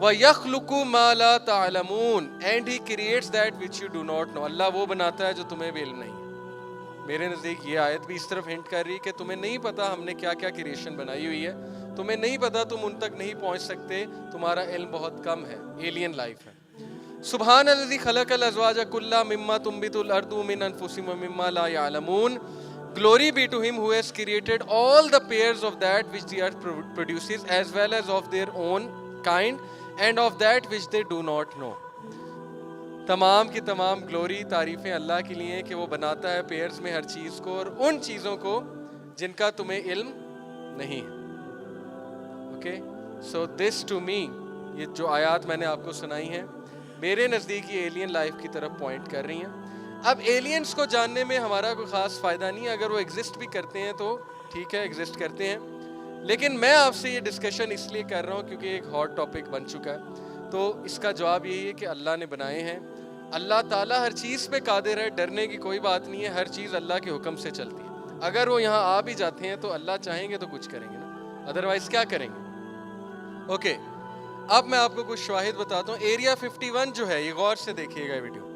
وَيَخْلُقُ مَا لَا تَعْلَمُونَ, and he creates that which you do not know. اللہ وہ بناتا ہے جو تمہیں بھی علم نہیں ہے. میرے نزدیک یہ آیت بھی اس طرف ہنٹ کر رہی کہ تمہیں نہیں پتا ہم نے کیا کیا کریشن بنائی ہوئی ہے, تمہیں نہیں پتا, تم ان تک نہیں پہنچ سکتے, تمہارا علم بہت کم ہے, ایلین لائف ہے. سبحان الذی خلق الازواج کلھا مما تنبت الارض من انفسہم ومما لا یعلمون. Glory be to him who has created all the pairs of that which the earth produces, as well as of their own kind, and of that which they do not know. تمام کی تمام glory تعریفیں اللہ کے لیے کہ وہ بناتا ہے پیئرز میں ہر چیز کو, اور ان چیزوں کو جن کا تمہیں علم نہیں ہے. Okay, so this to me, یہ جو آیات میں نے آپ کو سنائی ہیں میرے نزدیک یہ ایلین لائف کی طرف پوائنٹ کر رہی ہیں. اب ایلینز کو جاننے میں ہمارا کوئی خاص فائدہ نہیں ہے, اگر وہ ایگزسٹ بھی کرتے ہیں تو ٹھیک ہے, ایگزسٹ کرتے ہیں, لیکن میں آپ سے یہ ڈسکشن اس لیے کر رہا ہوں کیونکہ ایک ہاٹ ٹاپک بن چکا ہے. تو اس کا جواب یہی ہے کہ اللہ نے بنائے ہیں, اللہ تعالیٰ ہر چیز پہ قادر ہے, ڈرنے کی کوئی بات نہیں ہے, ہر چیز اللہ کے حکم سے چلتی ہے. اگر وہ یہاں آ بھی جاتے ہیں تو اللہ چاہیں گے تو کچھ کریں گے نا, ادروائز کیا کریں گے. اوکے, اب میں آپ کو کچھ شواہد بتاتا ہوں. ایریا 51 جو ہے, یہ غور سے دیکھیے گا ویڈیو.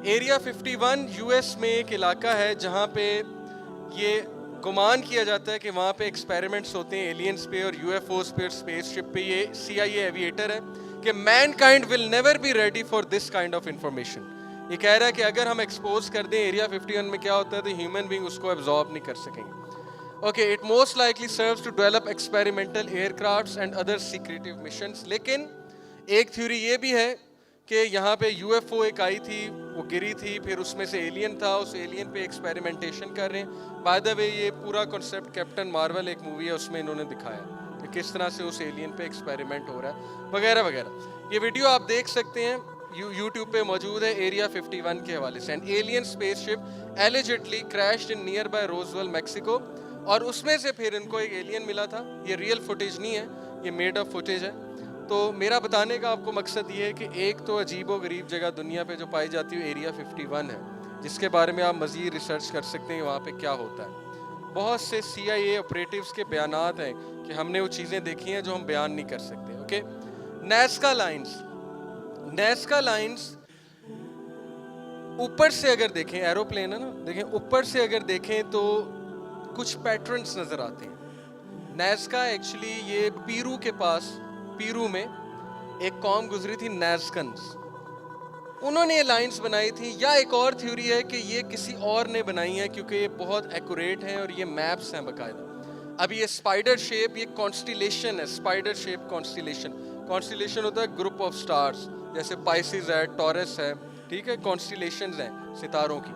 ایریا 51 یو ایس میں ایک علاقہ ہے جہاں پہ یہ گمان کیا جاتا ہے کہ وہاں پہ ایکسپیریمنٹس ہوتے ہیں ایلینز پہ اور یو ایف اوز پہ اور اسپیس شپ پہ. یہ سی آئی اے ایویٹر ہے کہ mankind will never be ready for this kind of information. یہ کہہ رہا ہے کہ اگر ہم ایکسپوز کر دیں ایریا 51 میں کیا ہوتا ہے تو ہیومن بینگ اس کو ایبزارب نہیں کر سکیں گے. Okay, it most likely serves to develop experimental aircrafts and other secretive missions. لیکن ایک تھیوری یہ بھی ہے کہ یہاں پہ یو ایف او ایک آئی تھی, وہ گری تھی, پھر اس میں سے ایلین تھا, اس ایلین پہ ایکسپیریمنٹیشن کر رہے ہیں. بائی دا وے یہ پورا کنسیپٹ کیپٹن مارول ایک مووی ہے, اس میں انہوں نے دکھایا کہ کس طرح سے اس ایلین پہ ایکسپیریمنٹ ہو رہا ہے وغیرہ وغیرہ. یہ ویڈیو آپ دیکھ سکتے ہیں, یوٹیوب پہ موجود ہے, ایریا 51 کے حوالے سے. And alien spaceship allegedly crashed in nearby Roswell Mexico, اور اس میں سے پھر ان کو ایک ایلین ملا تھا. یہ ریئل فوٹیج نہیں ہے, یہ میڈ اپ فوٹیج ہے. تو میرا بتانے کا آپ کو مقصد یہ ہے کہ ایک تو عجیب و غریب جگہ دنیا پہ جو پائی جاتی ہے ایریا 51 ہے, جس کے بارے میں آپ مزید ریسرچ کر سکتے ہیں وہاں پہ کیا ہوتا ہے. بہت سے سی آئی اے آپریٹیوز کے بیانات ہیں کہ ہم نے وہ چیزیں دیکھی ہیں جو ہم بیان نہیں کر سکتے. اوکے, نیزکا لائنز اوپر سے اگر دیکھیں, ایروپلین ہے نا, دیکھیں اوپر سے اگر دیکھیں تو کچھ پیٹرنز نظر آتے ہیں. نیزکا ایکچولی یہ پیرو کے پاس, پیرو میں ایک قوم گزری تھی نیزکنز, انہوں نے یہ لائنز بنائی تھی. یا ایک اور تھیوری ہے کہ یہ کسی اور نے بنائی ہیں کیونکہ یہ بہت ایکوریٹ ہیں اور یہ میپس ہیں باقاعدہ. اب یہ اسپائڈر شیپ, یہ کانسٹیلیشن ہے, اسپائڈر شیپ کانسٹیلیشن ہوتا ہے گروپ آف سٹارز, جیسے پائسز ہے, ٹورس ہے, ٹھیک ہے, کانسٹیلیشنز ہیں ستاروں کی.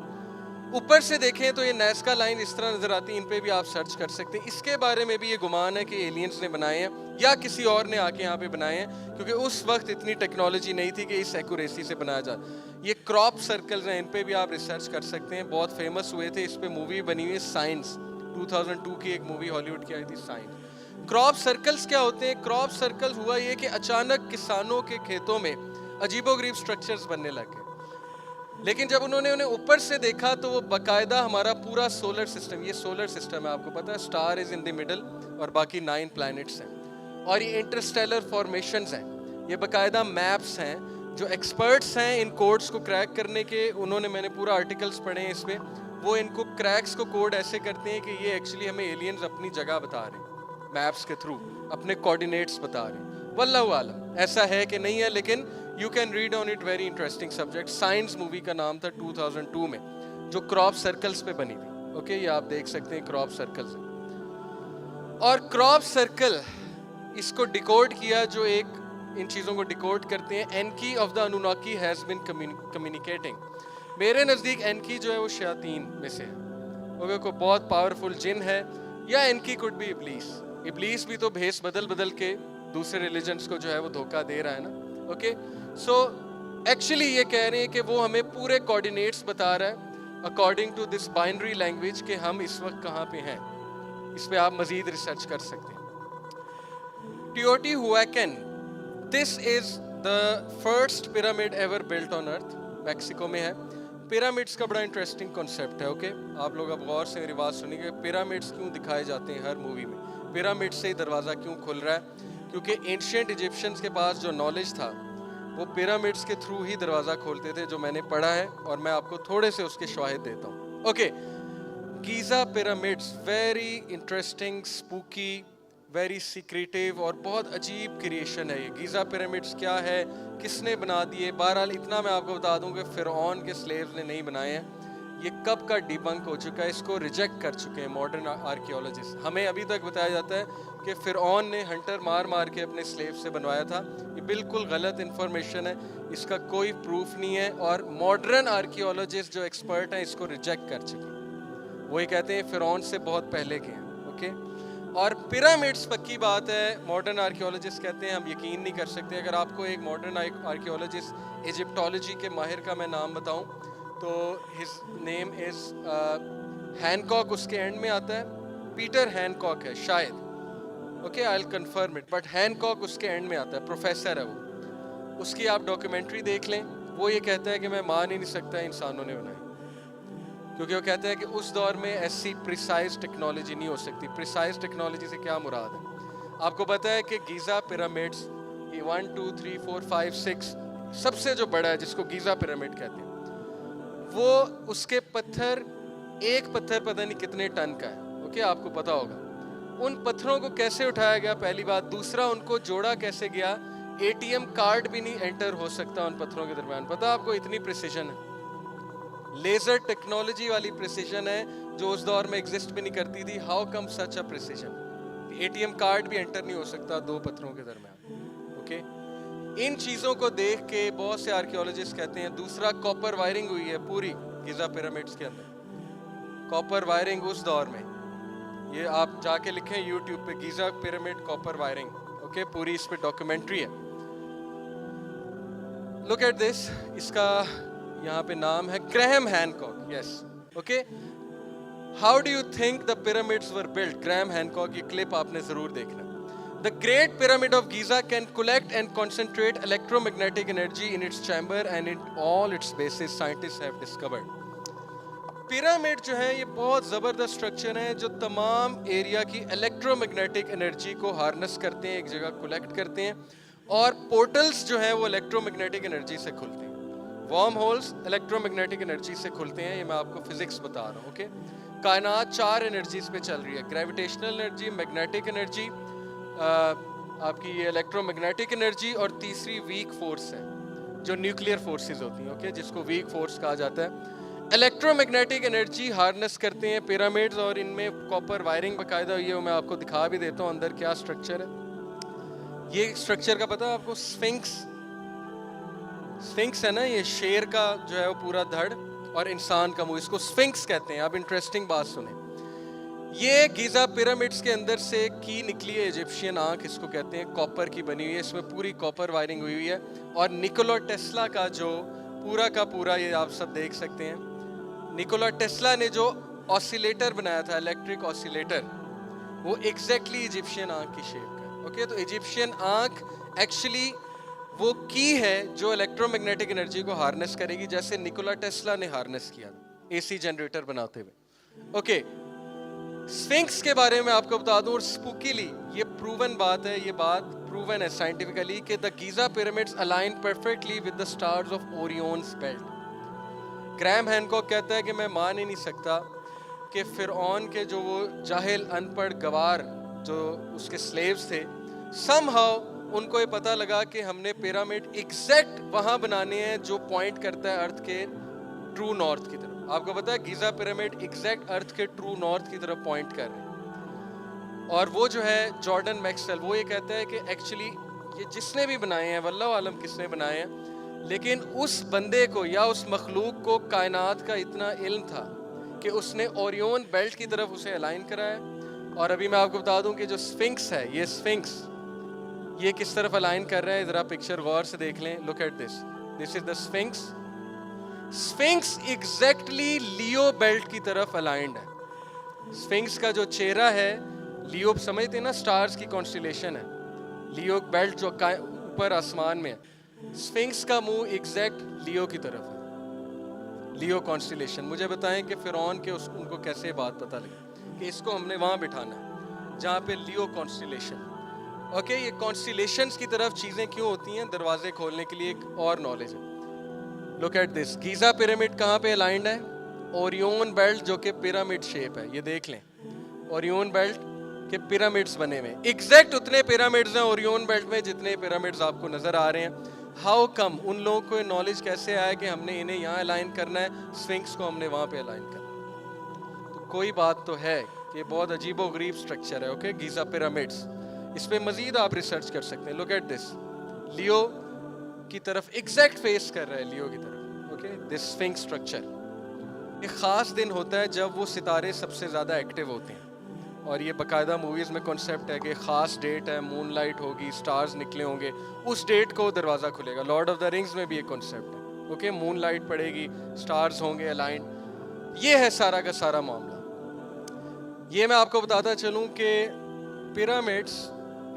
اوپر سے دیکھیں تو یہ نیزکا لائن اس طرح نظر آتی ہیں, ان پہ بھی آپ سرچ کر سکتے ہیں. اس کے بارے میں بھی یہ گمان ہے کہ ایلینز نے بنائے ہیں یا کسی اور نے آ کے یہاں پہ بنائے ہیں, کیونکہ اس وقت اتنی ٹیکنالوجی نہیں تھی کہ اس ایکوریسی سے بنایا جائے. یہ کراپ سرکلز ہیں, ان پہ بھی آپ ریسرچ کر سکتے ہیں, بہت فیمس ہوئے تھے. اس پہ مووی بنی ہوئی ہے سائنس, 2002 کی ایک مووی ہالی ووڈ کی آئی تھی سائنس. کراپ سرکلز کیا ہوتے ہیں؟ کراپ سرکلز ہوا یہ کہ اچانک کسانوں کے کھیتوں میں عجیب و غریب سٹرکچرز بننے لگے, لیکن جب انہوں نے انہیں اوپر سے دیکھا تو وہ باقاعدہ ہمارا پورا سولر سسٹم, یہ سولر سسٹم ہے آپ کو پتا ہے, star is in the middle اور باقی 9 پلانٹس ہیں, اور یہ انٹرسٹیلر فارمیشنز ہیں, یہ باقاعدہ میپس ہیں. جو ایکسپرٹس ہیں ان کوڈز کو کریک کرنے کے, انہوں نے, میں نے پورا آرٹیکلز پڑھے ہیں اس پہ, وہ ان کو کریکس کو کوڈ ایسے کرتے ہیں کہ یہ ایکچولی ہمیں ایلینز اپنی جگہ بتا رہے ہیں, میپس کے تھرو اپنے کوآرڈینیٹس بتا رہے ہیں. واللہ عالم ایسا ہے کہ نہیں ہے, لیکن you can read on it, very interesting subject. Science movie کا نام تھا 2002 میں, جو کراپ سرکلز پہ بنی تھی. اوکے, یہ آپ دیکھ سکتے ہیں کراپ سرکلز. اور کراپ سرکل اس کو ڈیکوڈ کیا, جو ایک ان چیزوں کو ڈیکوڈ کرتے ہیں, Enki of the Anunnaki has been communicating. میرے نزدیک اینکی جو ہے وہ شیاطین میں سے ہے, اوکے, کوئی بہت پاورفل جن ہے, یا اینکی کوڈ بھی ابلیس. ابلیس بھی تو بھیس بدل بدل کے دوسرے ریلیجنس کو جو ہے وہ دھوکہ دے رہا ہے نا. اوکے, سو ایکچولی یہ کہہ رہے ہیں کہ وہ ہمیں پورے کوآرڈینیٹس بتا رہا ہے according to this binary language کہ ہم اس وقت کہاں پہ ہیں. اس پہ آپ مزید ریسرچ کر سکتے ہیں. Teotihuacan, this is the first pyramid ever built on earth, Mexico میں ہے. پیرامڈس کا بڑا انٹرسٹنگ کنسیپٹ ہے. اوکے, آپ لوگ اب غور سے میری بات سنیں گے, پیرامڈس کیوں دکھائے جاتے ہیں ہر مووی میں, پیرامڈ سے ہی دروازہ کیوں کھل رہا ہے, کیونکہ اینشینٹ ایجپشنز کے پاس جو نالج تھا وہ پیرامڈس کے تھرو ہی دروازہ کھولتے تھے, جو میں نے پڑھا ہے, اور میں آپ کو تھوڑے سے اس کے شواہد دیتا ہوں. Okay, Giza pyramids very interesting, spooky, very secretive اور بہت عجیب کریشن ہے. یہ گیزا پیرامڈس کیا ہے, کس نے بنا دیے؟ بہرحال اتنا میں آپ کو بتا دوں کہ فرعون کے سلیوز نے نہیں بنائے ہیں. یہ کب کا ڈیبنک ہو چکا ہے, اس کو ریجیکٹ کر چکے ہیں ماڈرن آرکیولوجسٹ. ہمیں ابھی تک بتایا جاتا ہے کہ فرعون نے ہنٹر مار مار کے اپنے سلیو سے بنوایا تھا. یہ بالکل غلط انفارمیشن ہے, اس کا کوئی پروف نہیں ہے, اور ماڈرن آرکیولوجسٹ جو ایکسپرٹ ہیں اس کو ریجیکٹ کر چکے ہیں. وہی کہتے ہیں فرعون سے بہت پہلے کے ہیں. اوکے, اور پیرامڈس پکی بات ہے, ماڈرن آرکیولوجسٹ کہتے ہیں ہم یقین نہیں کر سکتے. اگر آپ کو ایک ماڈرن آرکیولوجسٹ ایجپٹولوجی کے ماہر کا میں نام بتاؤں تو ہز نیم از ہینکاک, اس کے اینڈ میں آتا ہے. پیٹر ہینکاک ہے شاید, okay I will confirm it, but Hancock اس کے اینڈ میں آتا ہے, پروفیسر ہے وہ. اس کی آپ ڈاکیومنٹری دیکھ لیں, وہ یہ کہتا ہے کہ میں مان ہی نہیں سکتا انسانوں نے بنائی, کیونکہ وہ کہتا ہے کہ اس دور میں ایسی پریسائز ٹیکنالوجی نہیں ہو سکتی. پریسائز ٹیکنالوجی سے کیا مراد ہے؟ آپ کو پتہ ہے کہ گیزا پیرامڈس 1 2 3 4 5 6 سب سے جو بڑا ہے جس کو گیزا پیرامڈ کہتے ہیں, وہ اس کے پتھر, ایک پتھر پتہ نہیں کتنے ٹن کا ہے. اوکے, آپ کو پتہ ہوگا ان پتھروں کو کیسے اٹھایا گیا, پہلی بات. دوسرا, ان کو جوڑا کیسے گیا؟ ATM کارڈ بھی نہیں انٹر ہو سکتا ان پتھروں کے درمیان. پتہ آپ کو اتنی پریسیجن ہے, لیزر ٹیکنالوجی والی پریسیجن ہے جو اس دور میں ایگزسٹ بھی نہیں کرتی تھی. How come such a precision? ATM card بھی انٹر نہیں ہو سکتا دو پتھروں کے درمیان. اوکے, ان چیزوں کو دیکھ کے بہت سے آرکیولوجسٹ کہتے ہیں. دوسرا, کاپر وائرنگ ہوئی ہے پوری گیزا پیرامڈس کے اندر. کاپر وائرنگ اس دور میں, یہ آپ جا کے لکھیں یوٹیوب پہ, گیزا پیرامڈ کاپر وائرنگ. اوکے, پوری اس پہ ڈاکیومنٹری ہے. لک ایٹ دس, اس کا یہاں پہ نام ہے Graham Hancock. Yes, okay. How do you think the pyramids were built? Graham Hancock, یہ کلپ آپ نے ضرور دیکھنا. The Great Pyramid of Giza can collect and concentrate electromagnetic energy in its chamber and in all its bases, scientists have discovered. Pyramid جو ہے یہ بہت زبردست اسٹرکچر ہیں جو تمام ایریا کی الیکٹرو میگنیٹک انرجی کو ہارنس کرتے ہیں, ایک جگہ کولیکٹ کرتے ہیں, اور پورٹلز جو ہیں وہ الیکٹرو میگنیٹک انرجی سے کھلتے ہیں. Warm holes electro magnetic energy سے کھلتے ہیں. یہ میں آپ کو فزکس بتا رہا ہوں. اوکے, کائنات 4 انرجیز پہ چل رہی ہے, گریویٹیشنل انرجی, میگنیٹک انرجی, آپ کی یہ الیکٹرو میگنیٹک انرجی, اور تیسری ویک فورس ہے جو نیوکلیئر فورسز ہوتی ہیں. اوکے, جس کو ویک فورس کہا جاتا ہے. الیکٹرو میگنیٹک انرجی ہارنس کرتے ہیں پیرامڈز, اور ان میں کاپر وائرنگ باقاعدہ ہوئی ہے. میں آپ کو دکھا بھی دیتا ہوں اندر کیا اسٹرکچر ہے. یہ اسٹرکچر کا پتہ ہے آپ کو؟ سفنکس ہے نا, یہ شیر کا جو ہے وہ پورا دھڑ اور انسان کا منہ, اس کو سفنکس کہتے ہیں. آپ انٹرسٹنگ بات سنیں, یہ گیزا پیرامڈس کے اندر سے کی نکلی ہے ایجپشین آنکھ, اس کو کہتے ہیں, کاپر کی بنی ہوئی ہے. اس میں پوری کاپر وائرنگ ہوئی ہے. اور نکولا ٹیسلا کا جو پورا کا پورا, یہ آپ سب دیکھ سکتے ہیں, نکولا ٹیسلا نے جو آسیلیٹر بنایا تھا, الیکٹرک آسیلیٹر, وہ ایگزیکٹلی ایجپشین آنکھ کی شیپ کا. اوکے, تو ایجپشین آنکھ ایکچولی وہ کی ہے جو الیکٹرو میگنیٹک انرجی کو ہارنس کرے گی, جیسے نکولا ٹیسلا نے ہارنس کیا اے سی جنریٹر بناتے ہوئے. اوکے, سفنکس کے بارے میں آپ کو بتا دوں, اور سپوکیلی یہ پروون بات ہے, یہ بات پروون ہے سائنٹیفکلی, کہ the Giza pyramids align perfectly with the stars of Orion's belt. گراہم ہینکاک کہتا ہے کہ میں مان ہی نہیں سکتا کہ فرعون کے جو وہ جاہل ان پڑھ گوار جو اس کے سلیوز تھے, سم ہاؤ ان کو یہ پتہ لگا کہ ہم نے پیرامڈ ایگزیکٹ وہاں بنانے ہیں جو پوائنٹ کرتا ہے ارتھ کے ٹرو نارتھ کی طرف. آپ کو پتا ہے گیزا پیرامڈ ایگزیکٹ ارتھ کے ٹرو نارتھ کی طرف پوائنٹ کر رہے ہیں. اور وہ جو ہے جارڈن میکسویل, وہ یہ کہتا ہے کہ ایکچولی یہ جس نے بھی بنائے ہیں, واللہ عالم کس نے بنائے ہیں, لیکن اس بندے کو یا اس مخلوق کو کائنات کا اتنا علم تھا کہ اس نے اوریون بیلٹ کی طرف اسے الائن کرایا. اور ابھی میں آپ کو بتا دوں کہ جو سفنکس ہے, یہ سفنکس یہ کس طرف الائن کر رہا ہے, ذرا پکچر غور سے دیکھ لیں. Look at this, this is the sphinx. Sphinx exactly Leo belt کی طرف الائنڈ ہے. سفنکس کا جو چہرہ ہے, لیو سمجھتے ہیں نا سٹارز کی کانسٹیلیشن ہے, لیو بیلٹ جو اوپر آسمان میں ہے, سفنکس کا منہ ایگزیکٹ لیو کی طرف ہے, لیو کانسٹیلیشن. مجھے بتائیں کہ فرعون کے ان کو کیسے بات پتہ لگی کہ اس کو ہم نے وہاں بٹھانا ہے جہاں پہ لیو کانسٹیلیشن. اوکے یہ کانسٹیلیشنز کی طرف چیزیں کیوں ہوتی ہیں, دروازے کھولنے کے لیے ایک اور نالج ہے. لک ایٹ دس, گیزا پیرامڈ کہاں پہ الائنڈ ہے؟ اوریون بیلٹ جو کہ پیرامڈ شیپ ہے, یہ دیکھ لیں اوریون بیلٹ کے پیرامڈز بنے ہوئے, ایگزیکٹ اتنے پیرامڈز ہیں اوریون بیلٹ میں جتنے پیرامڈز آپ کو نظر آ رہے ہیں. ہاؤ کم, ان لوگوں کو نالج کیسے آیا کہ ہم نے انہیں یہاں الائن کرنا ہے, سفنکس کو ہم نے وہاں پہ الائن کرنا ہے؟ تو کوئی بات تو ہے کہ یہ بہت عجیب و غریب سٹرکچر ہے. اوکے گیزا پیرامڈز, اس پہ مزید آپ ریسرچ کر سکتے ہیں. لک ایٹ دس, لیو کی طرف ایگزیکٹ فیس کر رہا ہے, لیو کی طرف. اوکے دس سفنکس سٹرکچر, ایک خاص دن ہوتا ہے جب وہ ستارے سب سے زیادہ ایکٹیو ہوتے ہیں, اور یہ باقاعدہ موویز میں کنسیپٹ ہے کہ خاص ڈیٹ ہے, مون لائٹ ہوگی, سٹارز نکلے ہوں گے, اس ڈیٹ کو دروازہ کھلے گا. لارڈ آف دا رنگز میں بھی ایک کنسیپٹ ہے. اوکے مون لائٹ پڑے گی, سٹارز ہوں گے الائنڈ, یہ ہے سارا کا سارا معاملہ. یہ میں آپ کو بتاتا چلوں کہ پیرامڈس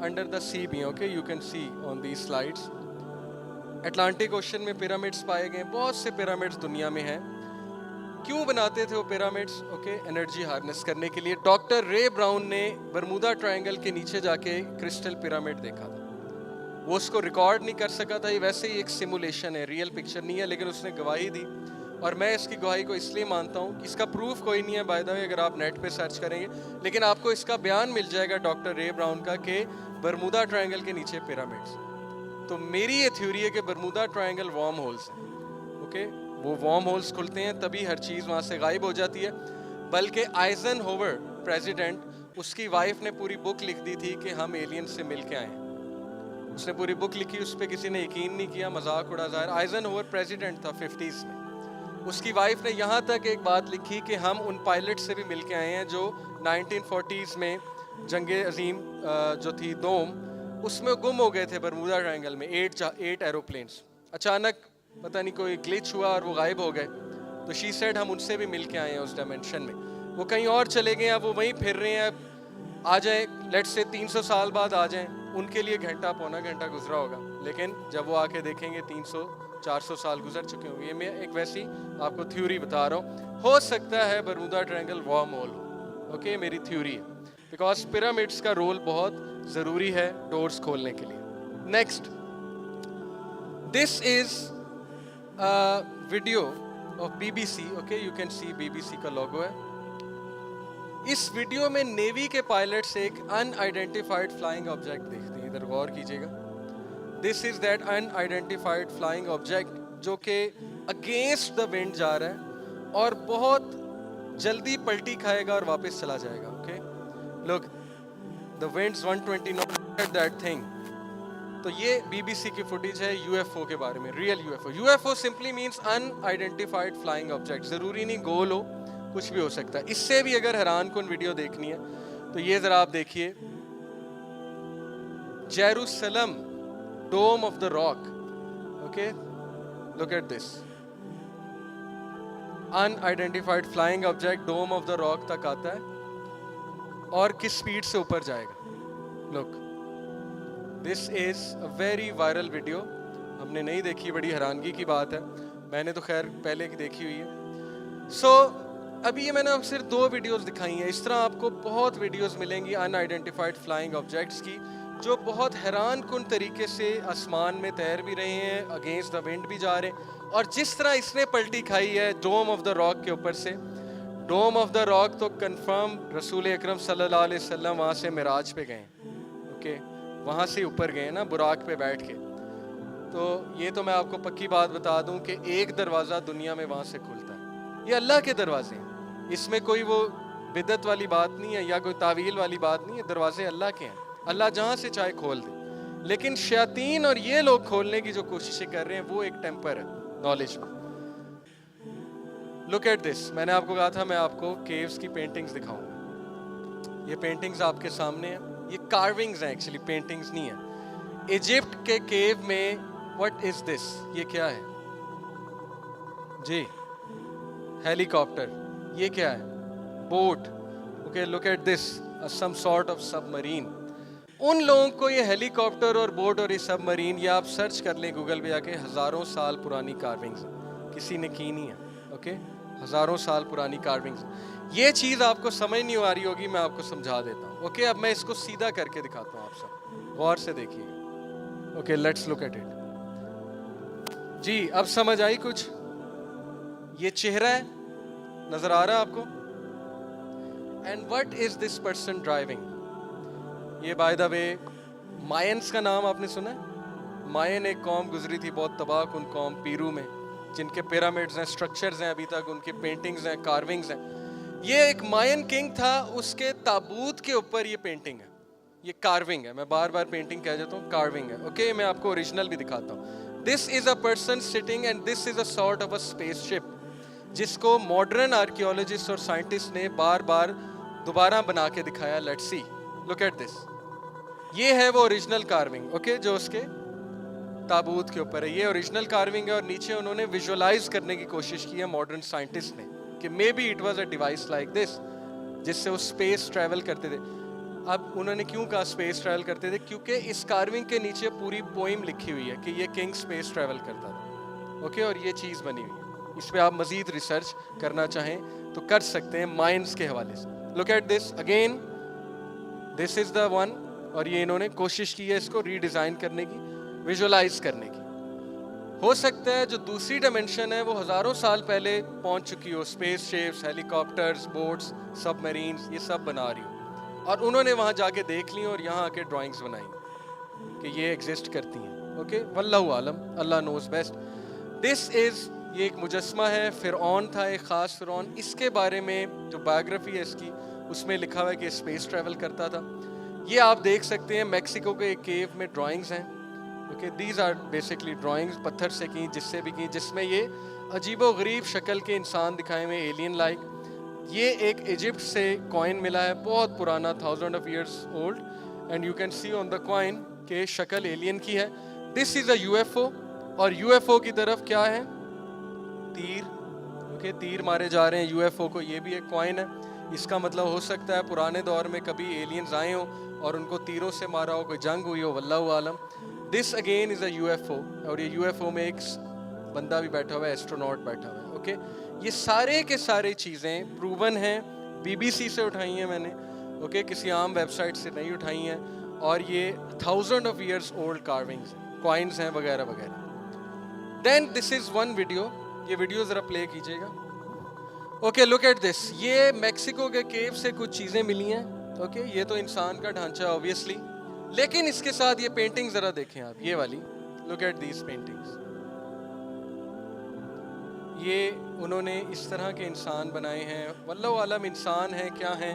انڈر دا سی بھی ہیں. Okay you can see on these slides, Atlantic ocean میں پیرامڈس پائے گئے, بہت سے پیرامڈس دنیا میں ہیں. کیوں بناتے تھے وہ پیرامڈس؟ اوکے انرجی ہارنس کرنے کے لیے. ڈاکٹر رے براؤن نے برمودا ٹرائنگل کے نیچے جا کے کرسٹل پیرامڈ دیکھا تھا, وہ اس کو ریکارڈ نہیں کر سکا تھا, یہ ویسے ہی ایک سیمولیشن ہے, ریئل پکچر نہیں ہے, لیکن اس نے گواہی دی, اور میں اس کی گواہی کو اس لیے مانتا ہوں کہ اس کا پروف کوئی نہیں ہے بائی دا وے, اگر آپ نیٹ پہ سرچ کریں گے, لیکن آپ کو اس کا بیان مل جائے گا ڈاکٹر رے براؤن کا کہ برمودا ٹرائنگل کے نیچے پیرامڈس. تو میری یہ تھیوری ہے کہ برمودا ٹرائنگل وارم ہولز ہیں. اوکے وہ وارم ہولز کھلتے ہیں تبھی ہر چیز وہاں سے غائب ہو جاتی ہے. بلکہ آئزن ہوور پریزیڈنٹ, اس کی وائف نے پوری بک لکھ دی تھی کہ ہم ایلین سے مل کے آئے ہیں. اس نے پوری بک لکھی, اس پہ کسی نے یقین نہیں کیا, مذاق اڑا. ظاہر آئزن ہوور پریزیڈنٹ تھا 50s میں. اس کی وائف نے یہاں تک ایک بات لکھی کہ ہم ان پائلٹ سے بھی مل کے آئے ہیں جو 1940s میں جنگ عظیم جو تھی دوم, اس میں گم ہو گئے تھے برمودا ٹرائنگل میں 8 ایروپلینس. اچانک پتہ نہیں کوئی گلچ ہوا اور وہ غائب ہو گئے. تو شی سیڈ ہم ان سے بھی مل کے آئے ہیں اس ڈائمینشن میں. وہ کہیں اور چلے گئے, اب وہ وہیں پھر رہے ہیں, آ جائیں لیٹ سے 300 سال بعد آ جائیں, ان کے لیے گھنٹہ پونا گھنٹہ گزرا ہوگا, لیکن جب وہ آ کے دیکھیں گے 300-400 سال گزر چکے ہوں گے. یہ میں ایک ویسی آپ کو تھیوری بتا رہا ہوں, ہو سکتا ہے برمودا ٹرائنگل وارم ہول ہو. اوکے میری تھیوری ہے, بیکاز پیرامڈس کا رول بہت ضروری ہے ڈورز کھولنے کے لیے. Next, this is video of BBC. Okay you can see BBC کا لوگو ہے. اس ویڈیو میں نیوی کے پائلٹس ایک ان آئیڈینٹیفائڈ فلائنگ آبجیکٹ دیکھتے ہیں, ادھر غور کیجیے گا. This is that unidentified flying object جو کہ اگینسٹ دا ونڈ جا رہا ہے اور بہت جلدی پلٹی کھائے گا اور واپس چلا جائے گا. Okay look, the winds 120 knots at that thing. تو یہ BBC کی فوٹیج ہے UFO کے بارے میں, real UFO. UFO simply means unidentified flying object, ضروری نہیں گول ہو, کچھ بھی ہو سکتا ہے. اس سے بھی اگر حیران کن ویڈیو دیکھنی ہے تو یہ ذرا آپ دیکھیے, Jerusalem Dome of the Rock. Okay look at this, unidentified flying object Dome of the Rock تک آتا ہے اور کس سپیڈ سے اوپر جائے گا. Look this is a very viral video, ہم نے نہیں دیکھی, بڑی حیرانگی کی بات ہے, میں نے تو خیر پہلے کی دیکھی ہوئی ہے. سو ابھی یہ میں نے صرف 2 ویڈیوز دکھائی ہیں, اس طرح آپ کو بہت ویڈیوز ملیں گی ان آئیڈینٹیفائڈ فلائنگ آبجیکٹس کی جو بہت حیران کن طریقے سے آسمان میں تیر بھی رہے ہیں, اگینسٹ دا ونڈ بھی جا رہے ہیں. اور جس طرح اس نے پلٹی کھائی ہے ڈوم آف دا راک کے اوپر سے, ڈوم آف دا راک تو کنفرم رسول اکرم صلی اللہ علیہ وسلم وہاں سے معراج پہ گئے. اوکے وہاں سے اوپر گئے نا براق پہ بیٹھ کے. تو یہ تو میں آپ کو پکی بات بتا دوں کہ ایک دروازہ دنیا میں وہاں سے کھلتا ہے, یہ اللہ کے دروازے ہیں, اس میں کوئی وہ بدعت والی بات نہیں ہے یا کوئی تعویل والی بات نہیں ہے, دروازے اللہ کے ہیں, اللہ جہاں سے چاہے کھول دے. لیکن شیاطین اور یہ لوگ کھولنے کی جو کوششیں کر رہے ہیں وہ ایک ٹیمپر ہے نالج میں. لک ایٹ دس, میں نے آپ کو کہا تھا میں آپ کو کیوز کی پینٹنگز دکھاؤں گا. یہ پینٹنگز آپ کے سامنے ہیں, یہ کارونگز ہیں ایکچولی, پینٹنگز نہیں ہیں. ایجپٹ کے کیو میں وٹ از دس, یہ کیا ہے جی؟ ہیلی کاپٹر. یہ کیا ہے؟ Boat. Okay look at this, some sort of submarine. ان لوگوں کو یہ ہیلی کاپٹر اور بوٹ اور یہ سب مرین, یہ آپ سرچ کر لیں گوگل پہ جا کے, ہزاروں سال پرانی کارونگز ہیں, کسی نے کی نہیں ہے. اوکے ہزاروں سال پرانی کارونگز. یہ چیز آپ کو سمجھ نہیں آ رہی ہوگی, میں آپ کو سمجھا دیتا ہوں. اوکے, اب میں اس کو سیدھا کر کے دکھاتا ہوں, آپ سب غور سے دیکھیے. Okay, let's look at it. جی اب سمجھ آئی کچھ؟ یہ چہرہ ہے, نظر آ رہا ہے آپ کو؟ And what is this person driving? یہ بائی دا وے مائنس کا نام آپ نے سنا ہے؟ مائن ایک قوم گزری تھی, بہت تباہ کن قوم, پیرو میں, جن کے پیرامڈز ہیں, اسٹرکچرز ہیں, ابھی تک ان کی پینٹنگز ہیں, کارونگز ہیں. یہ ایک مائن کنگ تھا, اس کے تابوت کے اوپر یہ پینٹنگ ہے, یہ کارونگ ہے. میں بار بار پینٹنگ کہہ جاتا ہوں, کارونگ ہے. اوکے, میں آپ کو اوریجنل بھی دکھاتا ہوں. This is a person sitting and this is a sort of a spaceship, جس کو ماڈرن آرکیولوجسٹ اور سائنٹسٹ نے بار بار دوبارہ بنا کے دکھایا. Let's see, look at this. یہ ہے وہ اوریجنل کارونگ, اوکے, جو اس کے تابوت کے اوپر ہے. یہ اوریجنل کارونگ ہے, اور نیچے انہوں نے ویژولائز کرنے کی کوشش کی ہے ماڈرن سائنٹسٹ نے, کہ maybe it was a device like this, جس سے وہ اسپیس ٹریول کرتے تھے. اب انہوں نے کیوں کہا اسپیس ٹریول کرتے تھے؟ کیونکہ اس کارونگ کے نیچے پوری پوئم لکھی ہوئی ہے کہ یہ کنگ اسپیس ٹریول کرتا تھا. اوکے, اور یہ چیز بنی ہوئی ہے. اس پہ آپ مزید ریسرچ کرنا چاہیں تو کر سکتے ہیں مائنس کے حوالے سے. Look at this again, this is the one. اور یہ انہوں نے کوشش کی ہے اس کو ری ڈیزائن کرنے کی, ویژولائز کرنے کی. ہو سکتا ہے جو دوسری ڈائمینشن ہے وہ ہزاروں سال پہلے پہنچ چکی ہو, اسپیس شپس, ہیلی کاپٹرز, بوٹس, سب میرینز, یہ سب بنا رہی ہو, اور انہوں نے وہاں جا کے دیکھ لی اور یہاں آ کے ڈرائنگز بنائی کہ یہ ایگزسٹ کرتی ہیں. اوکے, واللہ عالم, اللہ نوز بیسٹ. دس از, یہ ایک مجسمہ ہے, فرعون تھا, ایک خاص فرعون. اس کے بارے میں جو بایوگرافی ہے اس کی, اس میں لکھا ہوا ہے کہ اسپیس ٹریول کرتا تھا. یہ آپ دیکھ سکتے ہیں میکسیکو کے ایک کیو میں ڈرائنگز ہیں. Okay, these are basically drawings, پتھر سے کی, جس سے بھی کی, جس میں یہ عجیب و غریب شکل کے انسان دکھائے ہوئے, ایلین لائک. یہ ایک ایجپٹ سے کوائن ملا ہے, بہت پرانا, 1000 of years old, and you can see on the coin کہ شکل ایلین کی ہے. دس is a U F O, اور یو ایف او کی طرف کیا ہے؟ تیر. اوکے, تیر مارے جا رہے ہیں یو ایف او کو. یہ بھی ایک کوائن ہے. اس کا مطلب ہو سکتا ہے پرانے دور میں کبھی ایلینز آئے ہوں اور ان کو تیروں سے مارا ہو, کوئی جنگ ہوئی ہو, واللہ عالم. This again is a U F O, اور یہ یو ایف او میں ایک بندہ بھی بیٹھا ہوا ہے, ایسٹروناٹ بیٹھا ہوا ہے. اوکے, یہ سارے کے سارے چیزیں پروون ہیں, بی بی سی سے اٹھائی ہیں میں نے. اوکے, کسی عام ویب سائٹ سے نہیں اٹھائی ہیں, اور یہ 1000 آف ایئرس اولڈ کارونگز ہیں, کوائنز ہیں, وغیرہ وغیرہ. دین دس از ون ویڈیو, یہ ویڈیو ذرا پلے کیجیے گا. Okay, look at this. یہ میکسیکو کے کیو سے کچھ چیزیں ملی ہیں. اوکے, یہ تو انسان کا ڈھانچہ اوبیسلی, لیکن اس کے ساتھ یہ پینٹنگ ذرا دیکھیں آپ, یہ والی. Look at these paintings. یہ انہوں نے اس طرح کے انسان بنائے ہیں, واللہ عالم انسان ہیں کیا ہیں,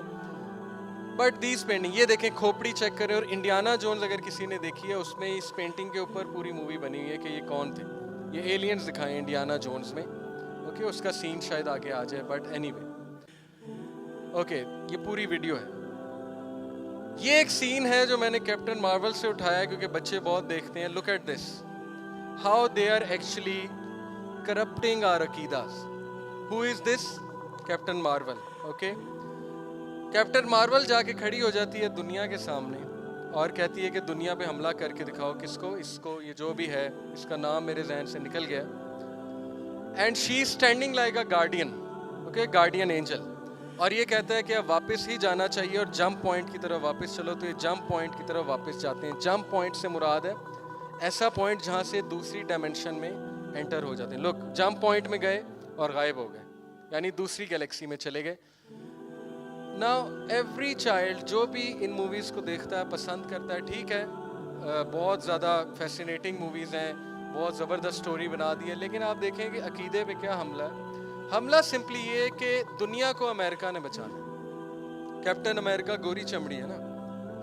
بٹ دیز پینٹنگ, یہ دیکھیں, کھوپڑی چیک کریں. اور انڈیانا جونز اگر کسی نے دیکھی ہے, اس میں اس پینٹنگ کے اوپر پوری مووی بنی ہوئی ہے کہ یہ کون تھے. یہ ایلینز دکھائے انڈیانا جونز میں. اوکے, اس کا سین شاید آگے آ جائے, بٹ اینی وے. اوکے, یہ پوری ویڈیو ہے. یہ ایک سین ہے جو میں نے کیپٹن مارول سے اٹھایا کیونکہ بچے بہت دیکھتے ہیں. Look at this, how they are actually corrupting our عقیداز. Who is this? Captain Marvel. Okay, Captain Marvel جا کے کھڑی ہو جاتی ہے دنیا کے سامنے اور کہتی ہے کہ دنیا پہ حملہ کر کے دکھاؤ. کس کو؟ اس کو, یہ جو بھی ہے, اس کا نام میرے ذہن سے نکل گیا. And she is standing like a guardian. Okay, guardian angel. اور یہ کہتا ہے کہ اب واپس ہی جانا چاہیے اور جمپ پوائنٹ کی طرف واپس چلو. تو یہ جمپ پوائنٹ کی طرف واپس جاتے ہیں. جمپ پوائنٹ سے مراد ہے ایسا پوائنٹ جہاں سے دوسری ڈائمینشن میں انٹر ہو جاتے ہیں. لوگ جمپ پوائنٹ میں گئے اور غائب ہو گئے, یعنی دوسری گیلیکسی میں چلے گئے. ناؤ ایوری چائلڈ جو بھی ان موویز کو دیکھتا ہے, پسند کرتا ہے, ٹھیک ہے, بہت زیادہ فیسینیٹنگ موویز ہیں, بہت زبردست سٹوری بنا دی ہے, لیکن آپ دیکھیں کہ عقیدے پہ کیا حملہ ہے. حملہ سمپلی یہ ہے کہ دنیا کو امریکہ نے بچانا. کیپٹن امریکہ گوری چمڑی ہے نا,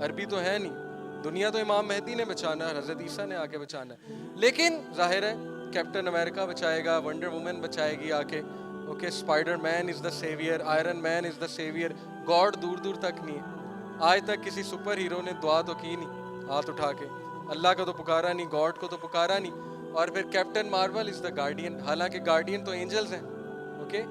عربی تو ہے نہیں. دنیا تو امام مہدی نے بچانا ہے, حضرت عیسیٰ نے آ کے بچانا ہے, لیکن ظاہر ہے کیپٹن امریکہ بچائے گا, ونڈر وومن بچائے گی آ کے. اوکے, اسپائڈر مین از دا سیویئر, آئرن مین از دا سیویئر. گاڈ دور دور تک نہیں ہے. آج تک کسی سپر ہیرو نے دعا تو کی نہیں ہاتھ اٹھا کے, اللہ کو تو پکارا نہیں, گاڈ کو تو پکارا نہیں. اور پھر کیپٹن مارول از دا گارڈین, حالانکہ گارڈین تو اینجلز ہیں. اوکے,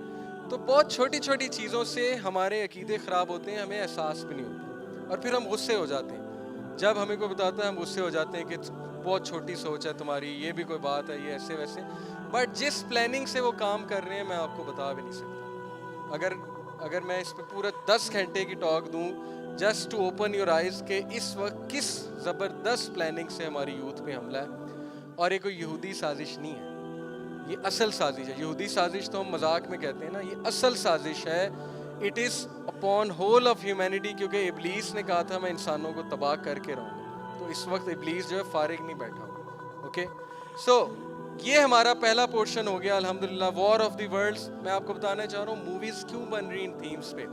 تو بہت چھوٹی چھوٹی چیزوں سے ہمارے عقیدے خراب ہوتے ہیں, ہمیں احساس بھی نہیں ہوتا, اور پھر ہم غصے ہو جاتے ہیں. جب ہمیں کوئی بتاتا ہے ہم غصے ہو جاتے ہیں کہ بہت چھوٹی سوچ ہے تمہاری, یہ بھی کوئی بات ہے, یہ ایسے ویسے. بٹ جس پلاننگ سے وہ کام کر رہے ہیں میں آپ کو بتا بھی نہیں سکتا. اگر میں اس پہ پورا 10 گھنٹے کی ٹاک دوں just to open your eyes کہ اس وقت کس زبردست پلاننگ سے ہماری یوتھ پہ حملہ ہے, اور یہ کوئی یہودی سازش نہیں ہے, یہ اصل سازش ہے. یہودی سازش تو ہم مذاق میں کہتے ہیں نا, یہ اصل سازش ہے. It is upon whole of humanity, کیونکہ ابلیس نے کہا تھا میں انسانوں کو تباہ کر کے رہوں گا, تو اس وقت ابلیس جو ہے فارغ نہیں بیٹھا ہوں. اوکے, سو یہ ہمارا پہلا پورشن ہو گیا الحمدللہ, وار آف دی ورلڈس. میں آپ کو بتانا چاہ رہا ہوں موویز کیوں بن رہی ان تھیمز پہ,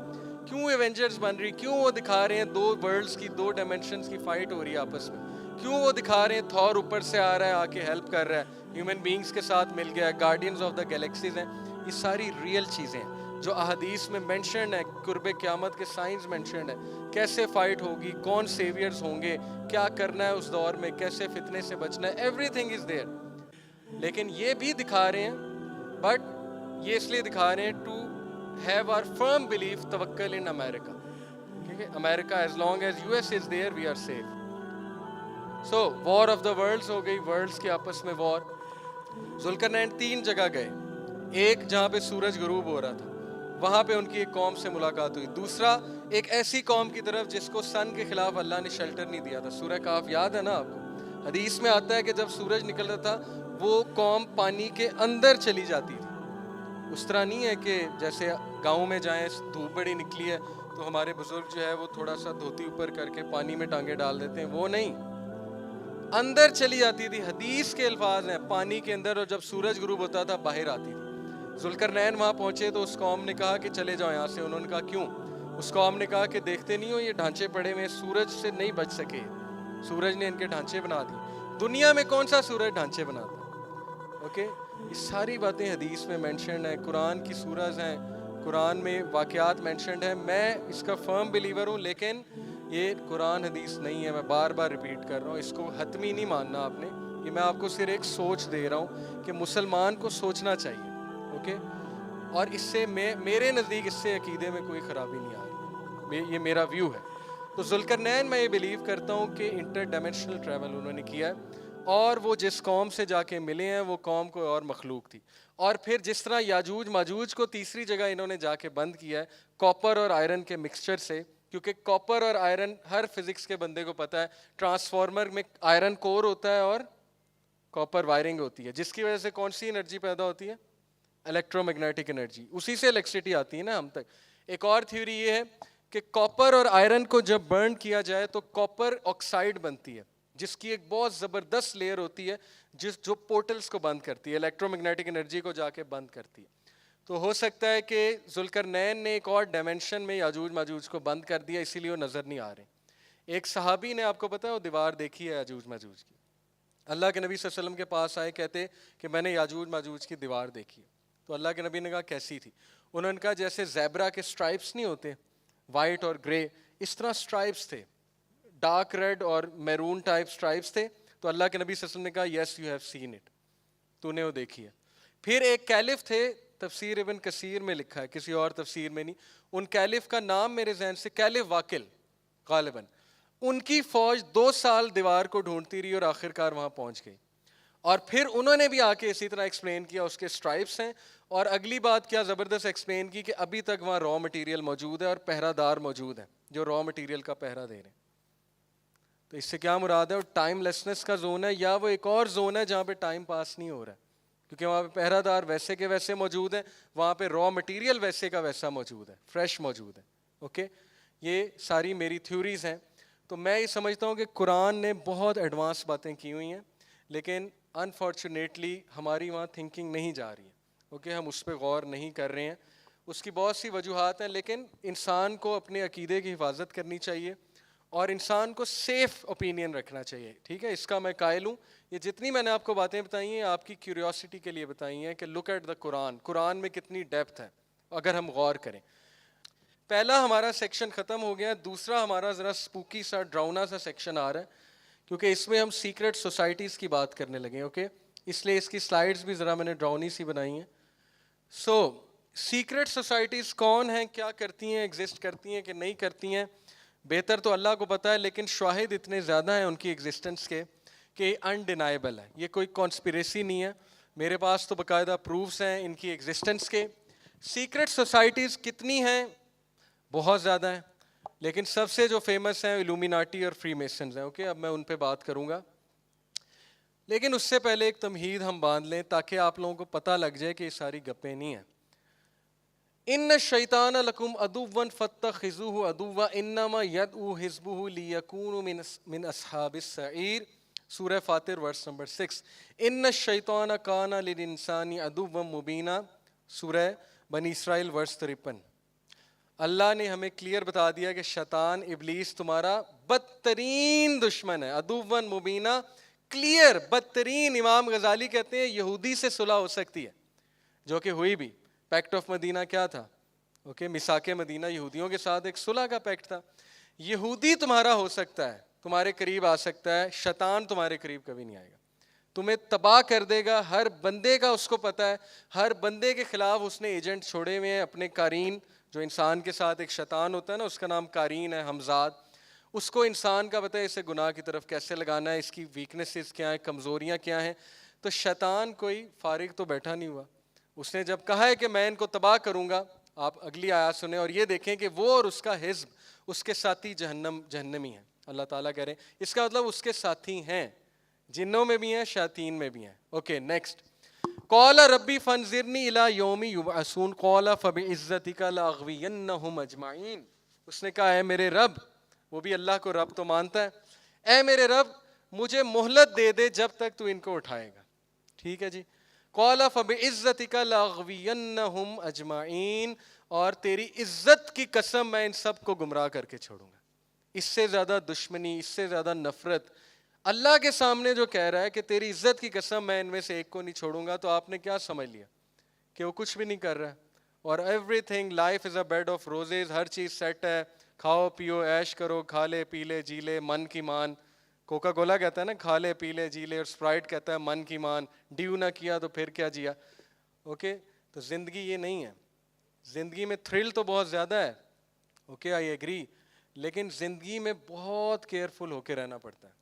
کیوں ایونجرز بن رہی, کیوں وہ دکھا رہے ہیں 2 ورلڈس کی 2 ڈائمینشنز کی فائٹ ہو رہی ہے آپس میں, کیوں وہ دکھا رہے ہیں تھور اوپر سے آ رہا ہے آ کے ہیلپ کر رہا ہے, ہیومن بینگز کے ساتھ مل گیا, گارڈینز آف دا گیلیکسیز ہیں. یہ ساری ریئل چیزیں ہیں جو احادیث میں مینشنڈ ہے, قرب قیامت کے سائنس مینشنڈ ہے, کیسے فائٹ ہوگی, کون سیویئرز ہوں گے, کیا کرنا ہے اس دور میں, کیسے فتنے سے بچنا ہے, ایوری تھنگ از دیئر. لیکن یہ بھی دکھا رہے ہیں, بٹ یہ اس لیے دکھا رہے ہیں to have are firm belief توکل ان امیرکا. ٹھیک ہے, America as long as U S is there we are safe. So war of the worlds ہو گئی, ورلڈس کے آپس میں وار. ذوالقرنین 3 جگہ گئے, ایک جہاں پہ سورج غروب ہو رہا تھا, وہاں پہ ان کی ایک قوم سے ملاقات ہوئی. دوسرا ایک ایسی قوم کی طرف جس کو سن کے خلاف اللہ نے شیلٹر نہیں دیا تھا. سورہ کہف یاد ہے نا آپ کو, حدیث میں آتا ہے کہ جب سورج نکلتا تھا وہ قوم پانی کے اندر چلی جاتی تھی. اس طرح نہیں ہے کہ جیسے گاؤں میں جائیں دھوپ بڑی نکلی ہے تو ہمارے بزرگ جو ہے وہ تھوڑا سا دھوتی اوپر کر کے پانی میں ٹانگیں ڈال دیتے ہیں, وہ نہیں, اندر چلی جاتی تھی. حدیث کے الفاظ ہیں پانی کے اندر, اور جب سورج غروب ہوتا تھا باہر آتی تھی. ذوالقرنین وہاں پہنچے تو اس قوم نے کہا کہ چلے جاؤ یہاں سے. انہوں نے کہا کیوں؟ اس قوم نے کہا کہ دیکھتے نہیں ہو یہ ڈھانچے پڑے ہوئے, سورج سے نہیں بچ سکے, سورج نے ان کے ڈھانچے بنا دی. دنیا میں کون سا سورج ڈھانچے بناتا ہے؟ اوکے, یہ ساری باتیں حدیث میں مینشنڈ ہیں, قرآن کی سورز ہیں, قرآن میں واقعات مینشنڈ ہیں. میں اس کا فرم بلیور ہوں, لیکن یہ قرآن حدیث نہیں ہے. میں بار بار ریپیٹ کر رہا ہوں, اس کو حتمی نہیں ماننا آپ نے. یہ میں آپ کو صرف ایک سوچ دے رہا ہوں کہ مسلمان کو سوچنا چاہیے. اوکے, اور اس سے میرے نزدیک اس سے عقیدے میں کوئی خرابی نہیں آ رہی, یہ میرا ویو ہے. تو ذوالقرنین میں یہ بلیو کرتا ہوں کہ انٹر ڈائمینشنل ٹریول انہوں نے کیا ہے, اور وہ جس قوم سے جا کے ملے ہیں وہ قوم کوئی اور مخلوق تھی. اور پھر جس طرح یاجوج ماجوج کو تیسری جگہ انہوں نے جا کے بند کیا ہے کاپر اور آئرن کے مکسچر سے, کیونکہ کاپر اور آئرن ہر فزکس کے بندے کو پتہ ہے, ٹرانسفارمر میں آئرن کور ہوتا ہے اور کاپر وائرنگ ہوتی ہے, جس کی وجہ سے کون سی انرجی پیدا ہوتی ہے؟ الیکٹرو میگنیٹک انرجی, اسی سے الیکٹریسٹی آتی ہے نا ہم تک. ایک اور تھیوری یہ ہے کہ کاپر اور آئرن کو جب برن کیا جائے تو کاپر آکسائڈ بنتی ہے, جس کی ایک بہت زبردست لیئر ہوتی ہے جو پورٹلز کو بند کرتی ہے, الیکٹرو میگنیٹک انرجی کو جا کے بند کرتی ہے. تو ہو سکتا ہے کہ ذوالقرنین نے ایک اور ڈائمینشن میں یاجوج ماجوج کو بند کر دیا, اسی لیے وہ نظر نہیں آ رہے. ایک صحابی نے, آپ کو پتا ہے, وہ دیوار دیکھی ہے یاجوج ماجوج کی. اللہ کے نبی صلی اللہ علیہ وسلم کے پاس آئے, کہتے کہ میں نے یاجوج ماجوج کی دیوار دیکھی. تو اللہ کے نبی نے کہا کیسی تھی؟ انہوں نے کہا جیسے زیبرا کے سٹرائپس نہیں ہوتے وائٹ اور گرے, اس طرح سٹرائپس تھے, ڈارک ریڈ اور میرون ٹائپ سٹرائپس تھے. تو اللہ کے نبی صلی اللہ علیہ وسلم نے کہا yes you have seen it, تو نے وہ دیکھی ہے. پھر ایک کیلف تھے, تفسیر ابن کثیر میں لکھا ہے, کسی اور تفسیر میں نہیں. ان کیلف کا نام میرے ذہن سے کیلف واقل غالباً. ان کی فوج 2 سال دیوار کو ڈھونڈتی رہی اور آخر کار وہاں پہنچ گئی. اور پھر انہوں نے بھی آ کے اسی طرح ایکسپلین کیا اس کے سٹرائپس ہیں, اور اگلی بات کیا زبردست ایکسپلین کی کہ ابھی تک وہاں را مٹیریل موجود ہے اور پہرہ دار موجود ہیں جو را مٹیریل کا پہرہ دے رہے ہیں. تو اس سے کیا مراد ہے؟ اور ٹائم لیسنس کا زون ہے, یا وہ ایک اور زون ہے جہاں پہ ٹائم پاس نہیں ہو رہا ہے, کیونکہ وہاں پہ پہرہ دار ویسے کے ویسے موجود ہیں, وہاں پہ را مٹیریل ویسے کا ویسا موجود ہے, فریش موجود ہے. اوکے, یہ ساری میری تھیوریز ہیں. تو میں یہ سمجھتا ہوں کہ قرآن نے بہت ایڈوانس باتیں کی ہوئی ہیں, لیکن انفارچونیٹلی ہماری وہاں تھنکنگ نہیں جا رہی ہے. اوکے, ہم اس پہ غور نہیں کر رہے ہیں. اس کی بہت سی وجوہات ہیں, لیکن انسان کو اپنے عقیدے کی حفاظت کرنی چاہیے اور انسان کو سیف اوپینین رکھنا چاہیے. ٹھیک ہے, اس کا میں قائل ہوں. یہ جتنی میں نے آپ کو باتیں بتائی ہیں آپ کی کیوریوسٹی کے لیے بتائی ہیں کہ لک ایٹ دا قرآن, قرآن میں کتنی ڈیپتھ ہے اگر ہم غور کریں. پہلا ہمارا سیکشن ختم ہو گیا, دوسرا ہمارا ذرا سپوکی سا ڈراؤنا سا سیکشن آ رہا ہے, کیونکہ اس میں ہم سیکرٹ سوسائٹیز کی بات کرنے لگے. اوکے, اس لیے اس کی سلائیڈز بھی ذرا میں نے ڈراؤنی سی بنائی ہیں. سو سیکرٹ سوسائٹیز کون ہیں, کیا کرتی ہیں, ایگزسٹ کرتی ہیں کہ نہیں کرتی ہیں؟ بہتر تو اللہ کو پتہ ہے، لیکن شواہد اتنے زیادہ ہیں ان کی ایگزسٹنس کے کہ انڈینائبل ہے. یہ کوئی کانسپریسی نہیں ہے، میرے پاس تو باقاعدہ پروفس ہیں ان کی ایگزسٹنس کے. سیکرٹ سوسائٹیز کتنی ہیں؟ بہت زیادہ ہیں، لیکن سب سے جو فیمس ہیں الومیناٹی اور فری میسنز ہیں. اوکے، اب میں ان پہ بات کروں گا، لیکن اس سے پہلے ایک تمہید ہم باندھ لیں تاکہ آپ لوگوں کو پتہ لگ جائے کہ یہ ساری گپیں نہیں ہیں. ان الشیطان لکم عدوا فاتخذوہ عدوا انما یدعو حزبہ لیکونوا من اصحاب السعیر. سورہ فاطر ورس نمبر 6. ان الشیطان کان للانسان عدوا مبینا. سورہ بنی اسرائیل ورس 53. اللہ نے ہمیں کلیئر بتا دیا کہ شیطان ابلیس تمہارا بدترین دشمن ہے. عدوا مبینا، کلیئر بدترین. امام غزالی کہتے ہیں یہودی سے صلح ہو سکتی ہے، جو کہ ہوئی بھی. پیکٹ آف مدینہ کیا تھا؟ اوکے، میثاق مدینہ یہودیوں کے ساتھ ایک صلح کا پیکٹ تھا. یہودی تمہارا ہو سکتا ہے، تمہارے قریب آ سکتا ہے، شیطان تمہارے قریب کبھی نہیں آئے گا. تمہیں تباہ کر دے گا. ہر بندے کا اس کو پتہ ہے، ہر بندے کے خلاف اس نے ایجنٹ چھوڑے ہوئے ہیں اپنے قارین. جو انسان کے ساتھ ایک شیطان ہوتا ہے نا، اس کا نام قارین ہے، حمزاد. اس کو انسان کا پتہ ہے اسے گناہ کی طرف کیسے لگانا ہے، اس کی ویکنیسز کیا ہیں، کمزوریاں کیا ہیں. تو شیطان کوئی فارغ تو بیٹھا نہیں ہوا. اس نے جب کہا ہے کہ میں ان کو تباہ کروں گا، آپ اگلی آیات سنیں اور یہ دیکھیں کہ وہ اور اس کا حزب، اس کے ساتھی جہنمی ہیں. اللہ تعالیٰ کہہ رہے ہیں، اس کا مطلب اس کے ساتھی ہیں، جنوں میں بھی ہیں، شیاطین میں بھی ہیں. Okay, next. قال ربی فانظرنی الی یوم یبعثون قال فبعزتک لاغوینہم اجمعین. اس نے کہا اے میرے رب، وہ بھی اللہ کو رب تو مانتا ہے، اے میرے رب مجھے مہلت دے دے جب تک تو ان کو اٹھائے گا. ٹھیک ہے جی. قال فبعزتک لاغوینہم اجمعین، اور تیری عزت کی قسم میں ان سب کو گمراہ کر کے چھوڑوں گا. اس سے زیادہ دشمنی، اس سے زیادہ نفرت اللہ کے سامنے جو کہہ رہا ہے کہ تیری عزت کی قسم میں ان میں سے ایک کو نہیں چھوڑوں گا، تو آپ نے کیا سمجھ لیا؟ کہ وہ کچھ بھی نہیں کر رہا ہے. اور everything life is a bed of roses, ہر چیز سیٹ ہے، کھاؤ پیو عیش کرو، کھا لے پی لے جی لے من کی مان. کوکا کولا کہتا ہے نا کھا لے پی لے جی لے، اور اسپرائٹ کہتا ہے من کی مان. ڈیو نہ کیا تو پھر کیا جیا. اوکے، تو زندگی یہ نہیں ہے. زندگی میں تھرل تو بہت زیادہ ہے، اوکے آئی ایگری، لیکن زندگی میں بہت کیئرفل ہو کے رہنا پڑتا ہے.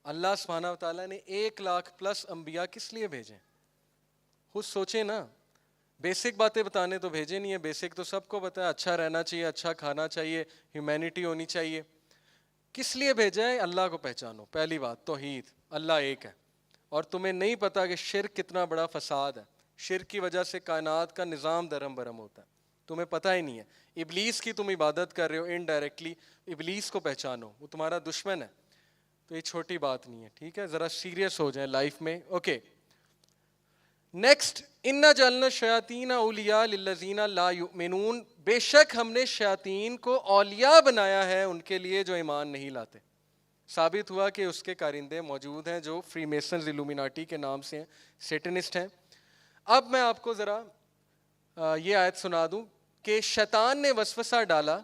اللہ سبحانہ و تعالیٰ نے 1,00,000+ انبیاء کس لیے بھیجے؟ خود سوچیں نا. بیسک باتیں بتانے تو بھیجے نہیں ہیں، بیسک تو سب کو پتہ ہے، اچھا رہنا چاہیے، اچھا کھانا چاہیے، ہیومینٹی ہونی چاہیے. کس لیے بھیجا ہے؟ اللہ کو پہچانو. پہلی بات توحید، اللہ ایک ہے. اور تمہیں نہیں پتا کہ شرک کتنا بڑا فساد ہے. شرک کی وجہ سے کائنات کا نظام درہم برہم ہوتا ہے، تمہیں پتہ ہی نہیں ہے. ابلیس کی تم عبادت کر رہے ہو انڈائریکٹلی. ابلیس کو پہچانو، وہ تمہارا دشمن ہے. تو یہ چھوٹی بات نہیں ہے، ٹھیک ہے، ذرا سیریس ہو جائیں لائف میں. Okay, next. انا جعلنا الشیاطین اولیاء للذین لا یؤمنون. بے شک ہم نے شیاطین کو اولیاء بنایا ہے ان کے لیے جو ایمان نہیں لاتے. ثابت ہوا کہ اس کے کارندے موجود ہیں جو فری میسنز الومیناٹی کے نام سے ہیں، سیٹنسٹ ہیں. اب میں آپ کو ذرا یہ آیت سنا دوں کہ شیطان نے وسوسہ ڈالا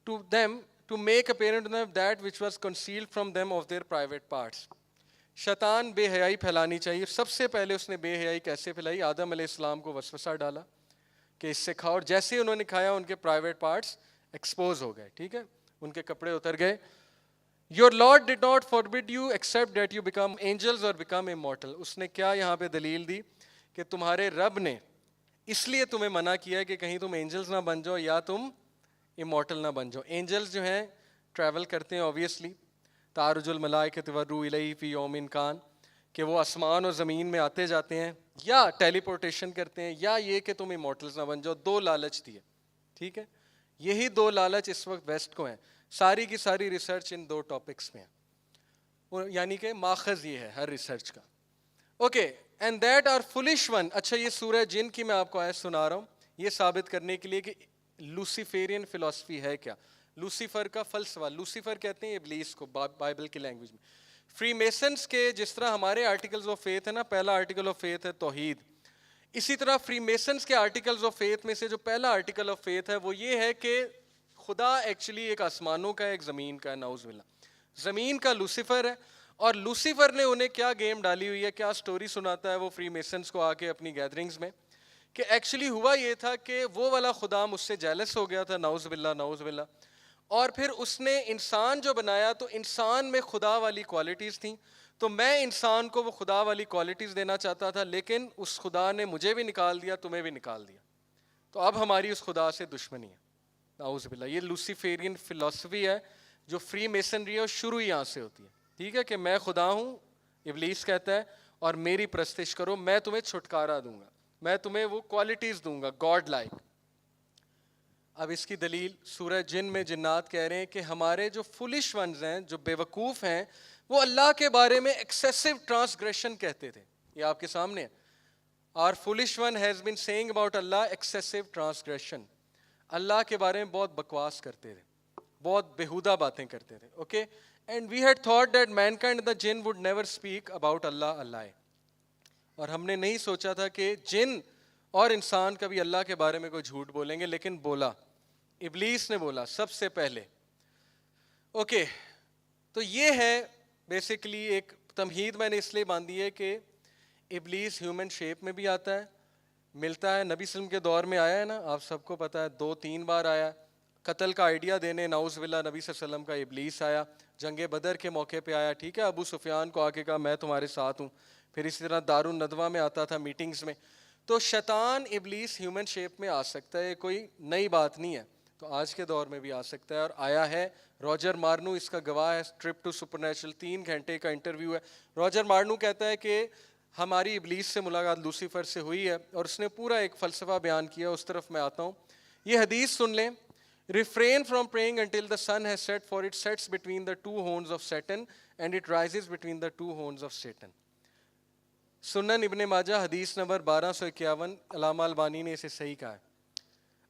to them to make apparent to them that which was concealed from them of their private parts. شیطان بے حیائی پھیلانی چاہیے. سب سے پہلے اس نے بے حیائی کیسے پھیلائی؟ آدم علیہ السلام کو وسوسہ ڈالا کہ اس سے کھاؤ، اور جیسے ہی انہوں نے کھایا ان کے پرائیویٹ پارٹس ایکسپوز ہو گئے. ٹھیک ہے، ان کے کپڑے اتر گئے. Your Lord did not forbid you except that you become angels or become immortal. اس نے کیا یہاں پہ دلیل دی کہ تمہارے رب نے اس لیے تمہیں منع کیا ہے کہ کہیں تم اینجلز نہ بن جاؤ یا تم امورٹل نہ بن جاؤ. اینجلز جو ہیں ٹریول کرتے ہیں اوبیسلی، تعرج الملائکۃ والروح الیہ فی یوم کان، کہ وہ آسمان اور زمین میں آتے جاتے ہیں، یا ٹیلی پورٹیشن کرتے ہیں، یا یہ کہ تم امورٹلز نہ بن جاؤ. 2 لالچ دیے. ٹھیک ہے، یہی 2 لالچ اس وقت ویسٹ کو ہیں. ساری کی ساری ریسرچ ان 2 ٹاپکس میں ہے، یعنی کہ ماخذ یہ ہے ہر ریسرچ کا. Okay, and that are flush one. اچھا، یہ سورہ جن کی میں آپ کو آیت سنا رہا ہوں یہ ثابت کرنے کے لیے کہ لوسیفیرین فلسفی ہے کیا. لوسیفر کا فلسفہ، لوسیفر کہتے ہیں ابلیس کو بائبل کی لینگویج میں. فری میسنس کے جس طرح ہمارے آرٹیکلز آف فیتھ ہے نا، پہلا آرٹیکل آف فیتھ ہے توحید، اسی طرح فری میسنس کے آرٹیکلز آف فیتھ میں سے جو پہلا آرٹیکل آف فیتھ ہے وہ یہ ہے کہ خدا ایکچولی ایک آسمانوں کا ہے، ایک زمین کا ہے. نعوذ باللہ. زمین کا لوسیفر ہے، اور لوسیفر نے انہیں کیا گیم ڈالی ہوئی ہے، کیا سٹوری سناتا ہے وہ فری میسنس کو آ کے اپنی گیدرنگز میں، کہ ایکچولی ہوا یہ تھا کہ وہ والا خدا مجھ سے جیلس ہو گیا تھا. نعوذ باللہ نعوذ باللہ. اور پھر اس نے انسان جو بنایا تو انسان میں خدا والی کوالٹیز تھیں، تو میں انسان کو وہ خدا والی کوالٹیز دینا چاہتا تھا، لیکن اس خدا نے مجھے بھی نکال دیا، تمہیں بھی نکال دیا، تو اب ہماری اس خدا سے دشمنی ہے. نعوذ باللہ. یہ لوسیفیرین فلسفی ہے جو فری میسنری ہے، اور شروع یہاں سے ہوتی ہے. ٹھیک ہے کہ میں خدا ہوں، ابلیس کہتا ہے، اور میری پرستش کرو، میں تمہیں چھٹکارا دوں گا، میں تمہیں وہ کوالٹیز دوں گا گاڈ لائک. اب اس کی دلیل سورہ جن میں جنات کہہ رہے ہیں کہ ہمارے جو فولش ونز ہیں، جو بے وقوف ہیں، وہ اللہ کے بارے میں ایکسیسو ٹرانسگریشن کہتے تھے. یہ آپ کے سامنے ہے. Our foolish one has been saying about Allah excessive transgression. اللہ کے بارے میں بہت بکواس کرتے تھے، بہت بےہودہ باتیں کرتے تھے. Okay, and we had thought that mankind the جن وڈ نیور اسپیک اباؤٹ اللہ اللہ، اور ہم نے نہیں سوچا تھا کہ جن اور انسان کبھی اللہ کے بارے میں کوئی جھوٹ بولیں گے، لیکن بولا، ابلیس نے بولا سب سے پہلے. اوکے، تو یہ ہے بیسیکلی ایک تمہید میں نے اس لیے باندھی ہے کہ ابلیس ہیومن شیپ میں بھی آتا ہے، ملتا ہے، نبی صلی اللہ علیہ وسلم کے دور میں آیا ہے نا، آپ سب کو پتہ ہے 2-3 بار آیا. قتل کا آئیڈیا دینے نعوذ باللہ نبی صلی اللہ علیہ وسلم کا ابلیس آیا، جنگ بدر کے موقع پہ آیا. ٹھیک ہے، ابو سفیان کو آ کے کہا میں تمہارے ساتھ ہوں. پھر اسی طرح دار الندوہ میں آتا تھا، میٹنگز میں. تو شیطان ابلیس ہیومن شیپ میں آ سکتا ہے، کوئی نئی بات نہیں ہے. تو آج کے دور میں بھی آ سکتا ہے، اور آیا ہے. روجر مارنو اس کا گواہ ہے. ٹرپ ٹو سپر نیچرل 3 گھنٹے کا انٹرویو ہے. روجر مارنو کہتا ہے کہ ہماری ابلیس سے ملاقات لوسیفر سے ہوئی ہے، اور اس نے پورا ایک فلسفہ بیان کیا. اس طرف میں آتا ہوں. یہ حدیث سن لیں، refrain from praying until the sun has set, for it sets between the two horns of Satan and it rises between the two horns of Satan. سنن ابن ماجہ حدیث نمبر 1251، علامہ البانی نے اسے صحیح کہا ہے.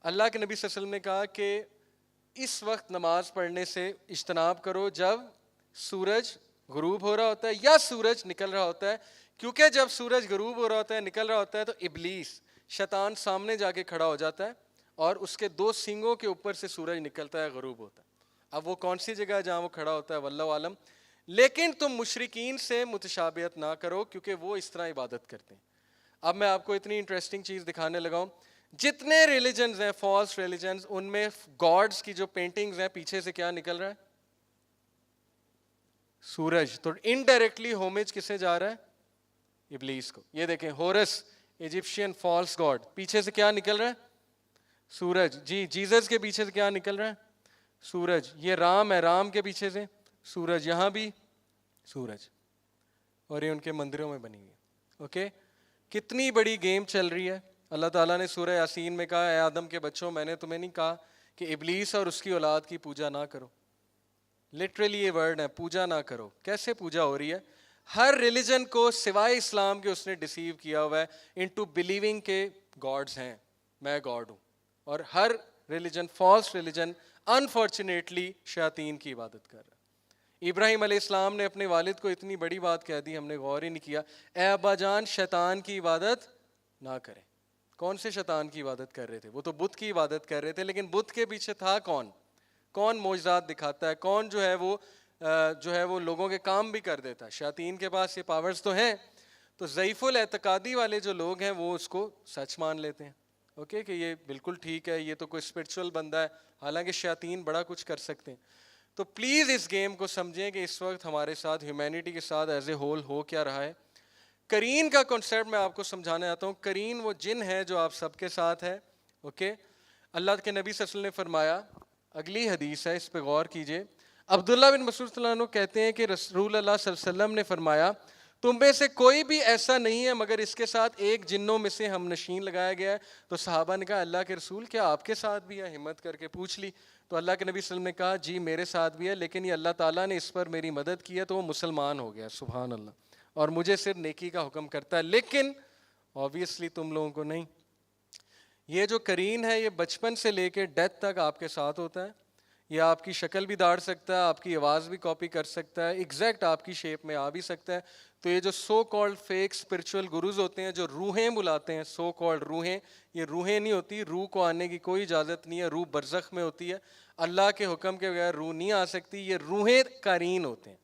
اللہ کے نبی صلی اللہ علیہ وسلم نے کہا کہ اس وقت نماز پڑھنے سے اجتناب کرو جب سورج غروب ہو رہا ہوتا ہے یا سورج نکل رہا ہوتا ہے، کیونکہ جب سورج غروب ہو رہا ہوتا ہے، نکل رہا ہوتا ہے، تو ابلیس شیطان سامنے جا کے کھڑا ہو جاتا ہے، اور اس کے 2 سینگوں کے اوپر سے سورج نکلتا ہے، غروب ہوتا ہے. اب وہ کون سی جگہ ہے جہاں وہ کھڑا ہوتا ہے واللہ عالم. لیکن تم مشرکین سے متشابہت نہ کرو، کیونکہ وہ اس طرح عبادت کرتے ہیں. اب میں آپ کو اتنی انٹرسٹنگ چیز دکھانے لگا ہوں. جتنے ریلیجنز ہیں، فالس ریلیجنز، ان میں گاڈز کی جو پینٹنگز ہیں، پیچھے سے کیا نکل رہا ہے؟ سورج. تو انڈائریکٹلی ہومیج کسے جا رہا ہے؟ ابلیس کو. یہ دیکھیں، ہورس ایجپشین فالس گاڈ، پیچھے سے کیا نکل رہا ہے؟ سورج. جی، جیزس کے پیچھے سے کیا نکل رہا ہے؟ سورج. یہ رام ہے، رام کے پیچھے سے سورج، یہاں بھی سورج، اور یہ ان کے مندروں میں بنی ہوئی ہے. اوکے، کتنی بڑی گیم چل رہی ہے. اللہ تعالیٰ نے سورہ یاسین میں کہا، اے آدم کے بچوں، میں نے تمہیں نہیں کہا کہ ابلیس اور اس کی اولاد کی پوجا نہ کرو. لٹرلی یہ ورڈ ہے، پوجا نہ کرو. کیسے پوجا ہو رہی ہے؟ ہر ریلیجن کو سوائے اسلام کے اس نے ڈیسیو کیا ہوا ہے انٹو بلیونگ کہ گاڈز ہیں، میں گاڈ ہوں. اور ہر ریلیجن، فالس ریلیجن، انفارچونیٹلی شیاطین کی عبادت کر رہا ہے. ابراہیم علیہ السلام نے اپنے والد کو اتنی بڑی بات کہہ دی، ہم نے غور ہی نہیں کیا، اے ابا جان شیطان کی عبادت نہ کریں. کون سے شیطان کی عبادت کر رہے تھے؟ وہ تو بت کی عبادت کر رہے تھے، لیکن بت کے پیچھے تھا کون؟ کون معجزات دکھاتا ہے؟ کون جو ہے وہ لوگوں کے کام بھی کر دیتا ہے؟ شیاطین کے پاس یہ پاورز تو ہیں. تو ضعیف الاعتقادی والے جو لوگ ہیں وہ اس کو سچ مان لیتے ہیں. اوکے، کہ یہ بالکل ٹھیک ہے، یہ تو کوئی اسپرچول بندہ ہے، حالانکہ شیاطین بڑا کچھ کر سکتے ہیں. تو پلیز اس گیم کو سمجھیں کہ اس وقت ہمارے ساتھ، ہیومینٹی کے ساتھ ایز اے ہول ہو کیا رہا ہے. کرین کا کنسیپٹ میں آپ کو سمجھانے آتا ہوں. کرین وہ جن ہے جو آپ سب کے ساتھ ہے. اوکے، اللہ کے نبی صلی اللہ علیہ وسلم نے فرمایا، اگلی حدیث ہے، اس پہ غور کیجئے. عبداللہ بن مسعود صلی اللہ عنہ کہتے ہیں کہ رسول اللہ صلی اللہ علیہ وسلم نے فرمایا، تم میں سے کوئی بھی ایسا نہیں ہے مگر اس کے ساتھ ایک جنوں میں سے ہم نشین لگایا گیا ہے. تو صحابہ نے کہا، اللہ کے رسول کیا آپ کے ساتھ بھی ہے؟ ہمت کر کے پوچھ لی. تو اللہ کے نبی صلی اللہ علیہ وسلم نے کہا، جی میرے ساتھ بھی ہے، لیکن یہ اللہ تعالیٰ نے اس پر میری مدد کی ہے تو وہ مسلمان ہو گیا. سبحان اللہ. اور مجھے صرف نیکی کا حکم کرتا ہے، لیکن آبویسلی تم لوگوں کو نہیں. یہ جو کرین ہے، یہ بچپن سے لے کے ڈیتھ تک آپ کے ساتھ ہوتا ہے. یہ آپ کی شکل بھی داڑ سکتا ہے، آپ کی آواز بھی کاپی کر سکتا ہے، ایگزیکٹ آپ کی شیپ میں آ بھی سکتا ہے. تو یہ جو so called fake spiritual gurus ہوتے ہیں، جو روحیں بلاتے ہیں، سو کالڈ روحیں، یہ روحیں نہیں ہوتی. روح کو آنے کی کوئی اجازت نہیں ہے. روح برزخ میں ہوتی ہے، اللہ کے حکم کے بغیر روح نہیں آ سکتی. یہ روحیں کرین ہوتے ہیں.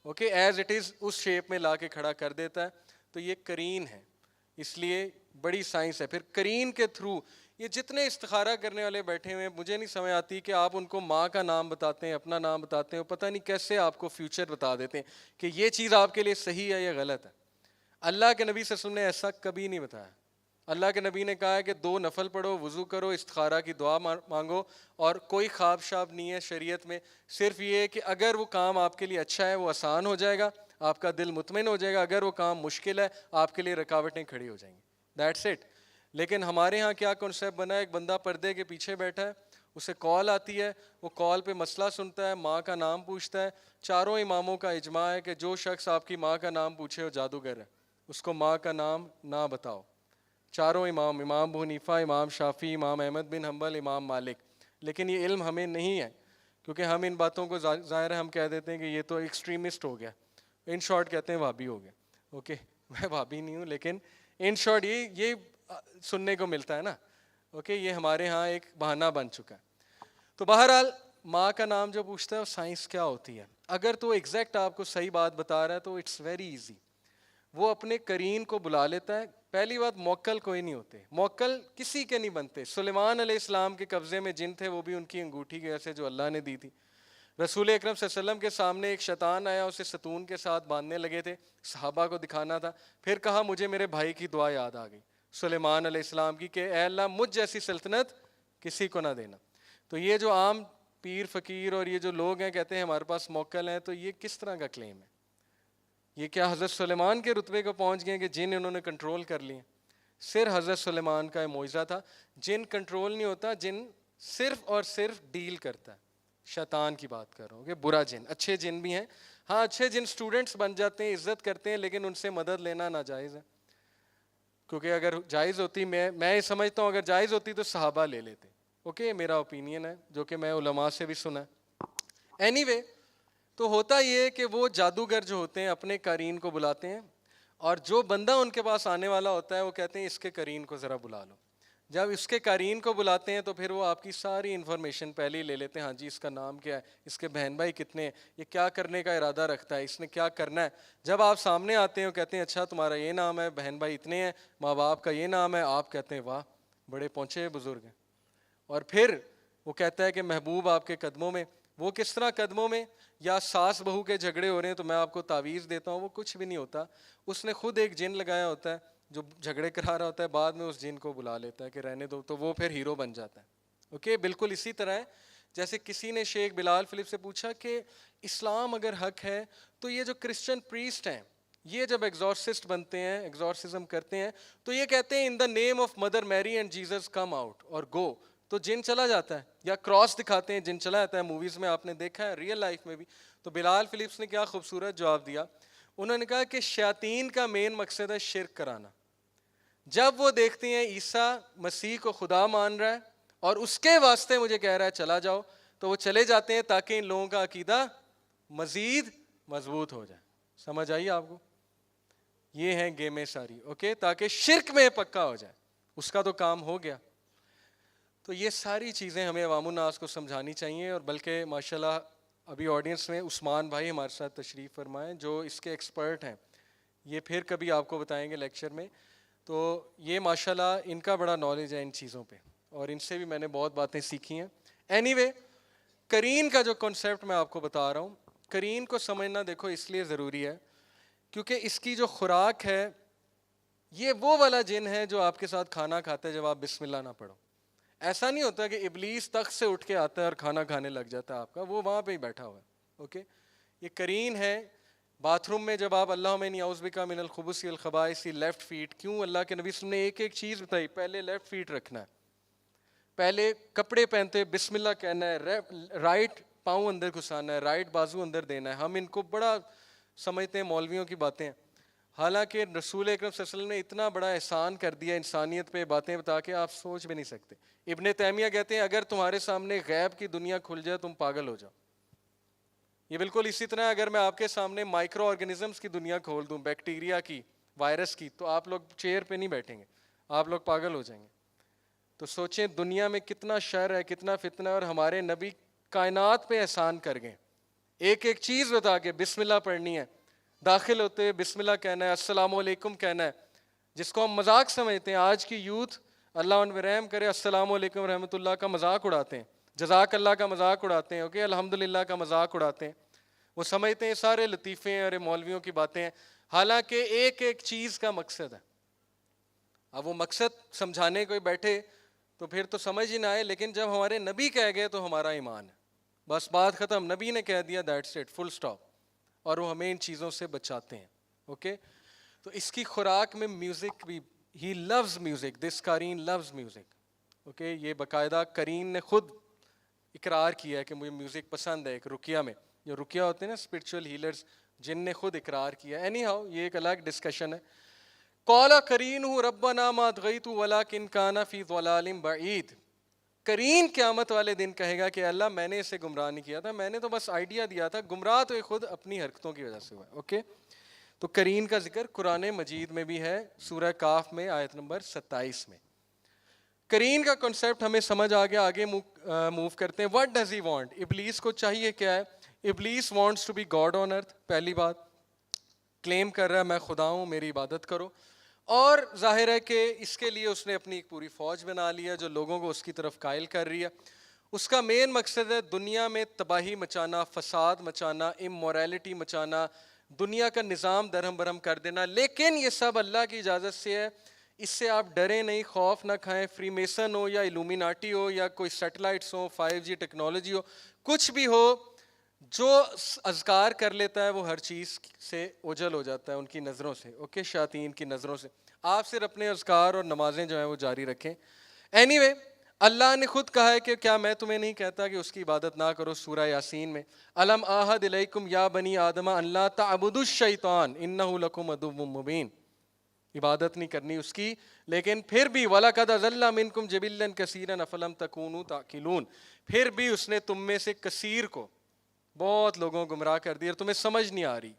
اوکے، ایز اٹ از اس شیپ میں لا کے کھڑا کر دیتا ہے. تو یہ کرین ہے، اس لیے بڑی سائنس ہے. پھر کرین کے تھرو یہ جتنے استخارہ کرنے والے بیٹھے ہوئے ہیں مجھے نہیں سمجھ آتی کہ آپ ان کو ماں کا نام بتاتے ہیں, اپنا نام بتاتے ہیں, پتہ نہیں کیسے آپ کو فیوچر بتا دیتے ہیں کہ یہ چیز آپ کے لیے صحیح ہے یا غلط ہے. اللہ کے نبی صلی اللہ علیہ وسلم نے ایسا کبھی نہیں بتایا. اللہ کے نبی نے کہا ہے کہ 2 نفل پڑھو, وضو کرو, استخارہ کی دعا مانگو, اور کوئی خواب شاب نہیں ہے شریعت میں, صرف یہ ہے کہ اگر وہ کام آپ کے لیے اچھا ہے وہ آسان ہو جائے گا, آپ کا دل مطمئن ہو جائے گا, اگر وہ کام مشکل ہے آپ کے لیے رکاوٹیں کھڑی ہو جائیں گی. That's it. لیکن ہمارے ہاں کیا کنسیپٹ بنا ہے, ایک بندہ پردے کے پیچھے بیٹھا ہے, اسے کال آتی ہے, وہ کال پہ مسئلہ سنتا ہے, ماں کا نام پوچھتا ہے. چاروں اماموں کا اجماع ہے کہ جو شخص آپ کی ماں کا نام پوچھے وہ جادوگر ہے, اس کو ماں کا نام نہ بتاؤ. چاروں امام, امام ابو حنیفہ, امام شافعی, امام احمد بن حنبل, امام مالک. لیکن یہ علم ہمیں نہیں ہے, کیونکہ ہم ان باتوں کو ظاہر ہے ہم کہہ دیتے ہیں کہ یہ تو ایکسٹریمسٹ ہو گیا, ان شارٹ کہتے ہیں وہابی ہو گیا. اوکے, میں وہابی نہیں ہوں, لیکن ان شارٹ یہ سننے کو ملتا ہے نا. اوکے, یہ ہمارے ہاں ایک بہانہ بن چکا ہے. تو بہرحال ماں کا نام جو پوچھتا ہے وہ سائنس کیا ہوتی ہے, اگر تو ایگزیکٹ آپ کو صحیح بات بتا رہا ہے تو اٹس ویری ایزی. وہ اپنے قرین کو بلا لیتا ہے. پہلی بات, موکل کوئی نہیں ہوتے, موکل کسی کے نہیں بنتے. سلیمان علیہ السلام کے قبضے میں جن تھے, وہ بھی ان کی انگوٹھی کی وجہ سے جو اللہ نے دی تھی. رسول اکرم صلی اللہ علیہ وسلم کے سامنے ایک شیطان آیا, اسے ستون کے ساتھ باندھنے لگے تھے, صحابہ کو دکھانا تھا. پھر کہا مجھے میرے بھائی کی دعا یاد آ گئی سلیمان علیہ السلام کی کہ اے اللہ مجھ جیسی سلطنت کسی کو نہ دینا. تو یہ جو عام پیر فقیر اور یہ جو لوگ ہیں کہتے ہیں ہمارے پاس موکل ہیں, تو یہ کس طرح کا کلیم ہے؟ یہ کیا حضرت سلیمان کے رتبے کو پہنچ گئے کہ جن انہوں نے کنٹرول کر لیے؟ صرف حضرت سلیمان کا معجزہ تھا. جن کنٹرول نہیں ہوتا, جن صرف اور صرف ڈیل کرتا ہے. شیطان کی بات کر رہا ہوں کہ برا جن, اچھے جن بھی ہیں. ہاں, اچھے جن اسٹوڈنٹس بن جاتے ہیں, عزت کرتے ہیں, لیکن ان سے مدد لینا ناجائز ہے. کیونکہ اگر جائز ہوتی, میں یہ سمجھتا ہوں اگر جائز ہوتی تو صحابہ لے لیتے. اوکے, میرا اوپینین ہے جو کہ میں علماء سے بھی سنا. اینی وے, تو ہوتا یہ ہے کہ وہ جادوگر جو ہوتے ہیں اپنے قرین کو بلاتے ہیں, اور جو بندہ ان کے پاس آنے والا ہوتا ہے وہ کہتے ہیں اس کے قرین کو ذرا بلا لو. جب اس کے قرین کو بلاتے ہیں تو پھر وہ آپ کی ساری انفارمیشن پہلے ہی لے لیتے ہیں. ہاں جی, اس کا نام کیا ہے, اس کے بہن بھائی کتنے ہیں, یہ کیا کرنے کا ارادہ رکھتا ہے, اس نے کیا کرنا ہے. جب آپ سامنے آتے ہیں وہ کہتے ہیں اچھا تمہارا یہ نام ہے, بہن بھائی اتنے ہیں, ماں باپ کا یہ نام ہے. آپ کہتے ہیں واہ بڑے پہنچے ہوئے بزرگ ہیں. اور پھر وہ کہتا ہے کہ محبوب آپ کے قدموں میں. وہ کس طرح قدموں میں؟ یا ساس بہو کے جھگڑے ہو رہے ہیں تو میں آپ کو تعویذ دیتا ہوں, وہ کچھ بھی نہیں ہوتا. اس نے خود ایک جن لگایا ہوتا ہے جو جھگڑے کرا رہا ہوتا ہے, بعد میں اس جن کو بلا لیتا ہے کہ رہنے دو, تو وہ پھر ہیرو بن جاتا ہے. اوکے, بالکل اسی طرح ہے جیسے کسی نے شیخ بلال فلپ سے پوچھا کہ اسلام اگر حق ہے تو یہ جو کرسچن پریسٹ ہیں یہ جب ایگزورسسٹ بنتے ہیں, ایگزورسزم کرتے ہیں, تو یہ کہتے ہیں ان دا نیم آف مدر میری اینڈ جیزس کم آؤٹ اور گو, تو جن چلا جاتا ہے. یا کراس دکھاتے ہیں, جن چلا جاتا ہے. موویز میں آپ نے دیکھا ہے, ریئل لائف میں بھی. تو بلال فلپس نے کیا خوبصورت جواب دیا. انہوں نے کہا کہ شیاطین کا مین مقصد ہے شرک کرانا. جب وہ دیکھتے ہیں عیسیٰ مسیح کو خدا مان رہا ہے اور اس کے واسطے مجھے کہہ رہا ہے چلا جاؤ, تو وہ چلے جاتے ہیں تاکہ ان لوگوں کا عقیدہ مزید مضبوط ہو جائے. سمجھ آئیے آپ کو؟ یہ ہیں گیمیں ساری. اوکے, تاکہ شرک میں پکا ہو جائے, اس کا تو کام ہو گیا. تو یہ ساری چیزیں ہمیں عوام الناس کو سمجھانی چاہیے. اور بلکہ ماشاءاللہ ابھی آڈینس میں عثمان بھائی ہمارے ساتھ تشریف فرمائیں جو اس کے ایکسپرٹ ہیں, یہ پھر کبھی آپ کو بتائیں گے لیکچر میں. تو یہ ماشاءاللہ ان کا بڑا نالج ہے ان چیزوں پہ, اور ان سے بھی میں نے بہت باتیں سیکھی ہیں. اینی وے, قرین کا جو کنسیپٹ میں آپ کو بتا رہا ہوں, قرین کو سمجھنا دیکھو اس لیے ضروری ہے کیونکہ اس کی جو خوراک ہے یہ وہ والا جن ہے جو آپ کے ساتھ کھانا کھاتا ہے جب آپ بسم اللہ نہ پڑھو. ایسا نہیں ہوتا کہ ابلیس تخت سے اٹھ کے آتا ہے اور کھانا کھانے لگ جاتا ہے آپ کا, وہ وہاں پہ ہی بیٹھا ہوا ہے. اوکے, یہ قرین ہے. باتھ روم میں جب آپ اللہم انی اعوذ بک من الخبث والخبائث, لیفٹ فیٹ, کیوں اللہ کے نبی صلی اللہ علیہ وسلم نے ایک ایک چیز بتائی. پہلے لیفٹ فیٹ رکھنا ہے, پہلے کپڑے پہنتے بسم اللہ کہنا ہے, رائٹ پاؤں اندر گھسانا ہے, رائٹ بازو اندر دینا ہے. ہم ان کو بڑا سمجھتے ہیں مولویوں کی باتیں, حالانکہ رسول اکرم صلی اللہ علیہ وسلم نے اتنا بڑا احسان کر دیا انسانیت پہ, باتیں بتا کے آپ سوچ بھی نہیں سکتے. ابن تیمیہ کہتے ہیں اگر تمہارے سامنے غیب کی دنیا کھل جائے تم پاگل ہو جاؤ. یہ بالکل اسی طرح اگر میں آپ کے سامنے مائکرو آرگنزمس کی دنیا کھول دوں, بیکٹیریا کی, وائرس کی, تو آپ لوگ چیئر پہ نہیں بیٹھیں گے, آپ لوگ پاگل ہو جائیں گے. تو سوچیں دنیا میں کتنا شر ہے, کتنا فتنہ, اور ہمارے نبی کائنات پہ احسان کر گئے. ایک ایک چیز بتا کے بسم اللہ پڑھنی ہے, داخل ہوتے بسم اللہ کہنا ہے, السلام علیکم کہنا ہے, جس کو ہم مذاق سمجھتے ہیں. آج کی یوتھ اللہ ان پہ رحم کرے, السلام علیکم رحمۃ اللہ کا مذاق اڑاتے ہیں, جزاک اللہ کا مذاق اڑاتے ہیں, اوکے, الحمدللہ کا مذاق اڑاتے ہیں. وہ سمجھتے ہیں سارے لطیفے ہیں اور مولویوں کی باتیں ہیں, حالانکہ ایک ایک چیز کا مقصد ہے. اب وہ مقصد سمجھانے کوئی بیٹھے تو پھر تو سمجھ ہی نہ آئے, لیکن جب ہمارے نبی کہہ گئے تو ہمارا ایمان ہے, بس بات ختم, نبی نے کہہ دیا, دیٹس اٹ, فل اسٹاپ. اور وہ ہمیں ان چیزوں سے بچاتے ہیں. اوکے, تو اس کی خوراک میں میوزک بھی, ہی لوز میوزک, دس قارین لوز میوزک. اوکے, یہ باقاعدہ قرین نے خود اقرار کیا ہے کہ مجھے میوزک پسند ہے. ایک رقیہ میں, جو رقیہ ہوتے ہیں نا اسپرچول ہیلرز, جن نے خود اقرار کیا. اینی ہاؤ, یہ ایک الگ ڈسکشن ہے. قال قرینہ ربنا ما اطغیتہ ولکن کان فی ضلال بعید. قرین قیامت والے دن کہے گا کہ اللہ میں نے اسے گمراہ نہیں کیا تھا, میں نے تو بس آئیڈیا دیا تھا, گمراہ تو یہ خود اپنی حرکتوں کی وجہ سے ہوا ہے. اوکے, تو قرین کا ذکر قرآن مجید میں بھی ہے, سورہ کاف میں آیت نمبر 27 میں. قرین کا کنسیپٹ ہمیں سمجھ آ گیا, آگے موو کرتے ہیں. واٹ ڈز ہی وانٹ, ابلیس کو چاہیے کیا ہے؟ ابلیس وانٹس ٹو بی گاڈ آن ارتھ. پہلی بات, کلیم کر رہا ہے میں خدا ہوں, میری عبادت کرو. اور ظاہر ہے کہ اس کے لیے اس نے اپنی ایک پوری فوج بنا لی ہے جو لوگوں کو اس کی طرف قائل کر رہی ہے. اس کا مین مقصد ہے دنیا میں تباہی مچانا, فساد مچانا, امورالٹی مچانا, دنیا کا نظام درہم برہم کر دینا. لیکن یہ سب اللہ کی اجازت سے ہے, اس سے آپ ڈریں نہیں, خوف نہ کھائیں. فری میسن ہو یا الومیناٹی ہو یا کوئی سیٹلائٹس ہو, 5G ٹیکنالوجی ہو, کچھ بھی ہو, جو اذکار کر لیتا ہے وہ ہر چیز سے اوجھل ہو جاتا ہے ان کی نظروں سے. اوکے, شیاطین کی نظروں سے. آپ صرف اپنے اذکار اور نمازیں جو ہیں وہ جاری رکھیں. اینی وے, اللہ نے خود کہا ہے کہ کیا میں تمہیں نہیں کہتا کہ اس کی عبادت نہ کرو. سورہ یاسین میں, الم اعہد الیکم یا بنی آدم ان لا تعبدوا الشیطان انہ لکم عدو مبین. عبادت نہیں کرنی اس کی, لیکن پھر بھی وَلَقَدْ أَضَلَّ مِنْكُمْ جِبِلًّا كَثِيرًا أَفَلَمْ تَكُونُوا تَعْقِلُونَ. پھر بھی اس نے تم میں سے کثیر کو, بہت لوگوں کو گمراہ کر دیا اور تمہیں سمجھ نہیں آ رہی.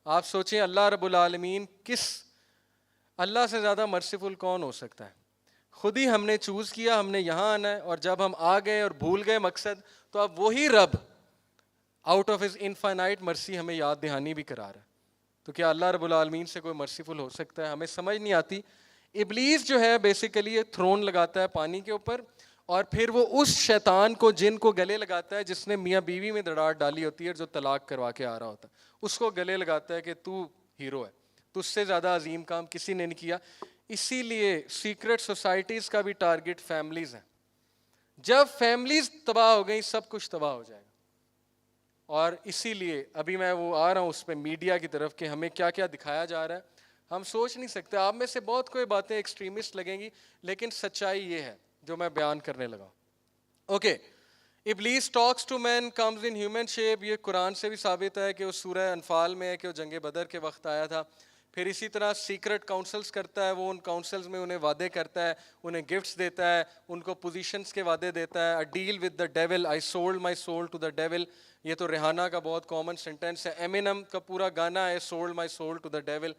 آپ سوچیں اللہ رب العالمین, اللہ سے زیادہ مرسیفل کون ہو سکتا ہے؟ خود ہی ہم نے چوز کیا, ہم نے یہاں آنا ہے, اور جب ہم آ گئے اور بھول گئے مقصد, تو اب وہی رب آؤٹ آف ہز انفائنائٹ مرسی ہمیں یاد دہانی بھی کرا رہا ہے. تو کیا اللہ رب العالمین سے کوئی مرسیفل ہو سکتا ہے؟ ہمیں سمجھ نہیں آتی. ابلیس جو ہے بیسیکلی یہ تھرون لگاتا ہے پانی کے اوپر, اور پھر وہ اس شیطان کو, جن کو گلے لگاتا ہے, جس نے میاں بیوی میں دراڑ ڈالی ہوتی ہے جو طلاق کروا کے آ رہا ہوتا ہے, اس کو گلے لگاتا ہے کہ تو ہیرو ہے, تو اس سے زیادہ عظیم کام کسی نے نہیں کیا. اسی لیے سیکرٹ سوسائٹیز کا بھی ٹارگٹ فیملیز ہیں. جب فیملیز تباہ ہو گئی, سب کچھ تباہ ہو جائے گا. اور اسی لیے ابھی میں وہ آ رہا ہوں اس پہ میڈیا کی طرف کہ ہمیں کیا کیا دکھایا جا رہا ہے, ہم سوچ نہیں سکتے. آپ میں سے بہت کوئی باتیں ایکسٹریمسٹ لگیں گی, لیکن سچائی یہ ہے جو میں بیان کرنے لگا. اوکے, ابلیس talks to man comes in human shape. یہ قرآن سے بھی ثابت ہے کہ وہ سورہ انفال میں ہے کہ وہ جنگ بدر کے وقت آیا تھا. پھر اسی طرح سیکرٹ کاؤنسلز کرتا ہے, وہ ان کاؤنسلز میں انہیں وعدے کرتا ہے, انہیں گفٹس دیتا ہے, ان کو پوزیشنز کے وعدے دیتا ہے. A deal with the devil, I sold my soul to the devil. یہ تو ریحانہ کا بہت کامن سینٹینس ہے. ایمینم کا پورا گانا ہے sold my soul to the devil.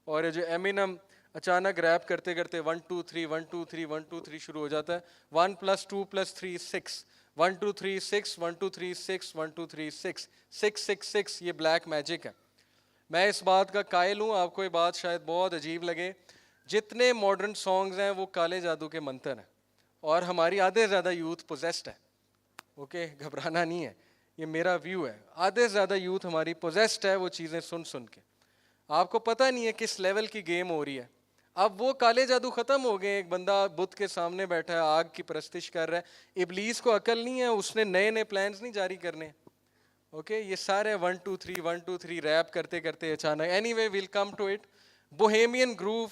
اور یہ جو ایمینم اچانک ریپ کرتے کرتے 1 2 3 1 2 3 1 2 3 شروع ہو جاتا ہے, 1 + 2 + 3 6, 1 2 3 6, 1 2 3 6, 1 2 3 6, 6 6 6. یہ بلیک میجک ہے. میں اس بات کا قائل ہوں, آپ کو یہ بات شاید بہت عجیب لگے, جتنے ماڈرن سانگز ہیں وہ کالے جادو کے منتر ہیں, اور ہماری آدھے زیادہ یوتھ پوزیسڈ ہے. اوکے, گھبرانا نہیں ہے, یہ میرا ویو ہے. آدھے زیادہ یوتھ ہماری پوزیسڈ ہے وہ چیزیں سن سن کے. آپ کو پتہ نہیں ہے کس لیول کی گیم ہو رہی ہے. اب وہ کالے جادو ختم ہو گئے, ایک بندہ بت کے سامنے بیٹھا ہے, آگ کی پرستش کر رہا ہے. ابلیس کو عقل نہیں ہے, اس نے نئے نئے پلانز نہیں جاری کرنے. اوکے, یہ سارے 1 2 3 1 2 3 ریپ کرتے کرتے اچانک. Anyway we'll come to it. Bohemian Grove,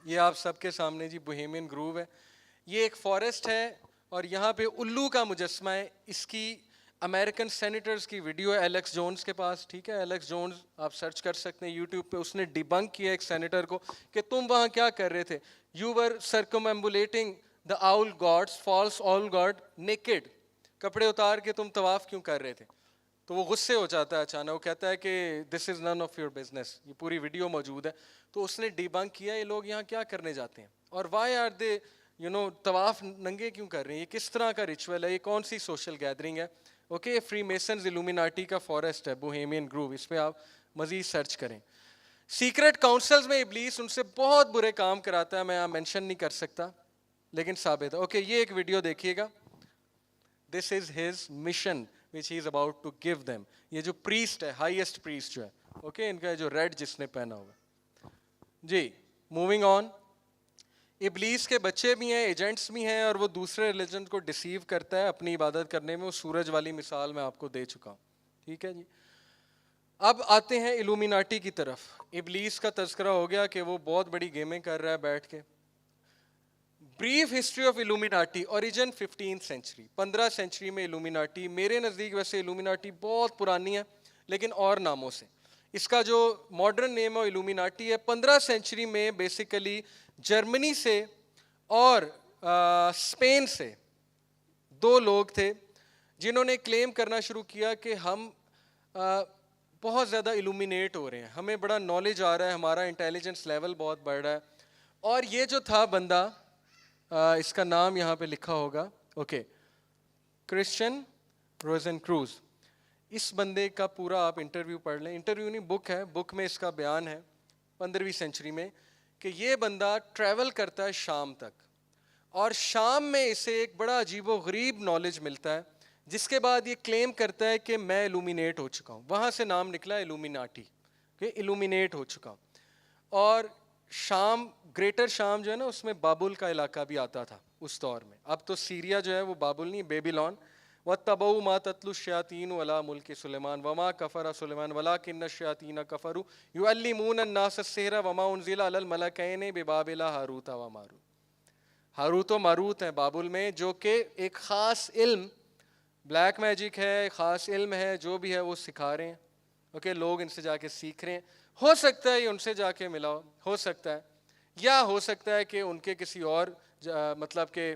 یہ آپ سب کے سامنے جی بوہیمین گروو ہے. یہ ایک فارسٹ ہے اور یہاں پہ الو کا مجسمہ ہے. اس کی امریکن سینیٹرز کی ویڈیو ہے ایلیکس جونز کے پاس. ٹھیک ہے, ایلیکس جونز آپ سرچ کر سکتے ہیں یوٹیوب پہ. اس نے ڈیبنک کیا ایک سینیٹر کو کہ تم وہاں کیا کر رہے تھے. You were circumambulating the owl gods, false owl god, naked. کپڑے اتار کے تم طواف کیوں کر رہے تھے؟ تو وہ غصے ہو جاتا ہے اچانک, وہ کہتا ہے کہ دس از نن آف یور بزنس. یہ پوری ویڈیو موجود ہے. تو اس نے ڈیبنک کیا یہ لوگ یہاں کیا کرنے جاتے ہیں, اور وائی آر دے طواف ننگے کیوں کر رہے ہیں, یہ کس طرح کا ریچول ہے, یہ کون سی سوشل گیدرنگ ہے. اوکے, فری میسنز الومیناٹی کا فارسٹ ہے بوہیمین گروو, اس پہ آپ مزید سرچ کریں. سیکرٹ کاؤنسلز میں ابلیس ان سے بہت برے کام کراتا ہے, میں یہاں مینشن نہیں کر سکتا. لیکن ثابت ہے. اوکے یہ ایک ویڈیو دیکھیے گا. This is his mission which he is about to give them. یہ جو پریسٹ ہے, ہائیسٹ پریسٹ جو ہے, اوکے ان کا جو ریڈ جس نے پہنا ہوا. جی موونگ آن. ابلیس کے بچے بھی ہیں, ایجنٹس بھی ہیں, اور وہ دوسرے ریلیجن کو ڈسیو کرتا ہے اپنی عبادت کرنے میں. وہ سورج والی مثال میں آپ کو دے چکا ہوں. ٹھیک ہے جی. اب آتے ہیں الومیناٹی کی طرف. ابلیس کا تذکرہ ہو گیا کہ وہ بہت بڑی گیمیں کر رہا ہے بیٹھ کے. Brief history of Illuminati. Origin 15th century, 15 century میں الومیناٹی. میرے نزدیک ویسے الومیناٹی بہت پرانی ہے لیکن اور ناموں سے. اس کا جو ماڈرن نیم ہے الومیناٹی ہے. 15 سینچری میں بیسیکلی جرمنی سے اور اسپین سے دو لوگ تھے جنہوں نے کلیم کرنا شروع کیا کہ ہم بہت زیادہ الومینیٹ ہو رہے ہیں, ہمیں بڑا نالج آ رہا ہے, ہمارا انٹیلیجنس لیول بہت بڑھ رہا ہے. اور یہ جو تھا بندہ, اس کا نام یہاں پہ لکھا ہوگا, اوکے, کرسچن روزن کروز. اس بندے کا پورا آپ انٹرویو پڑھ لیں. انٹرویو نہیں, بک ہے. بک میں اس کا بیان ہے 15ویں سینچری میں کہ یہ بندہ ٹریول کرتا ہے شام تک, اور شام میں اسے ایک بڑا عجیب و غریب نالج ملتا ہے, جس کے بعد یہ کلیم کرتا ہے کہ میں الومینیٹ ہو چکا ہوں. وہاں سے نام نکلا الومیناٹی, کہ الومینیٹ ہو چکا ہوں. اور شام, گریٹر شام جو ہے نا, اس میں بابل کا علاقہ بھی آتا تھا اس دور میں. اب تو سیریا جو ہے وہ بابل نہیں, بیبیلون. وَاتَّبَعُوا مَا تَتْلُو الشَّيَاطِينُ عَلَىٰ مُلْكِ سُلَيْمَانَ وَمَا كَفَرَ سُلَيْمَانُ وَلَٰكِنَّ الشَّيَاطِينَ كَفَرُوا يُعَلِّمُونَ النَّاسَ السِّحْرَ وَمَا أُنزِلَ عَلَى الْمَلَكَيْنِ بِبَابِلَ ہاروت وَماروت. ہاروت و ماروت ہیں بابل میں, جو کہ ایک خاص علم, بلیک میجک ہے, خاص علم ہے, جو بھی ہے وہ سکھا رہے ہیں. اوکے, لوگ ان سے جا کے سیکھ رہے ہیں. ہو سکتا ہے یہ ان سے جا کے ملا ہو سکتا ہے, یا ہو سکتا ہے کہ ان کے کسی اور مطلب کہ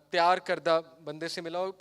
تیار کردہ بندے سے ملا ہو.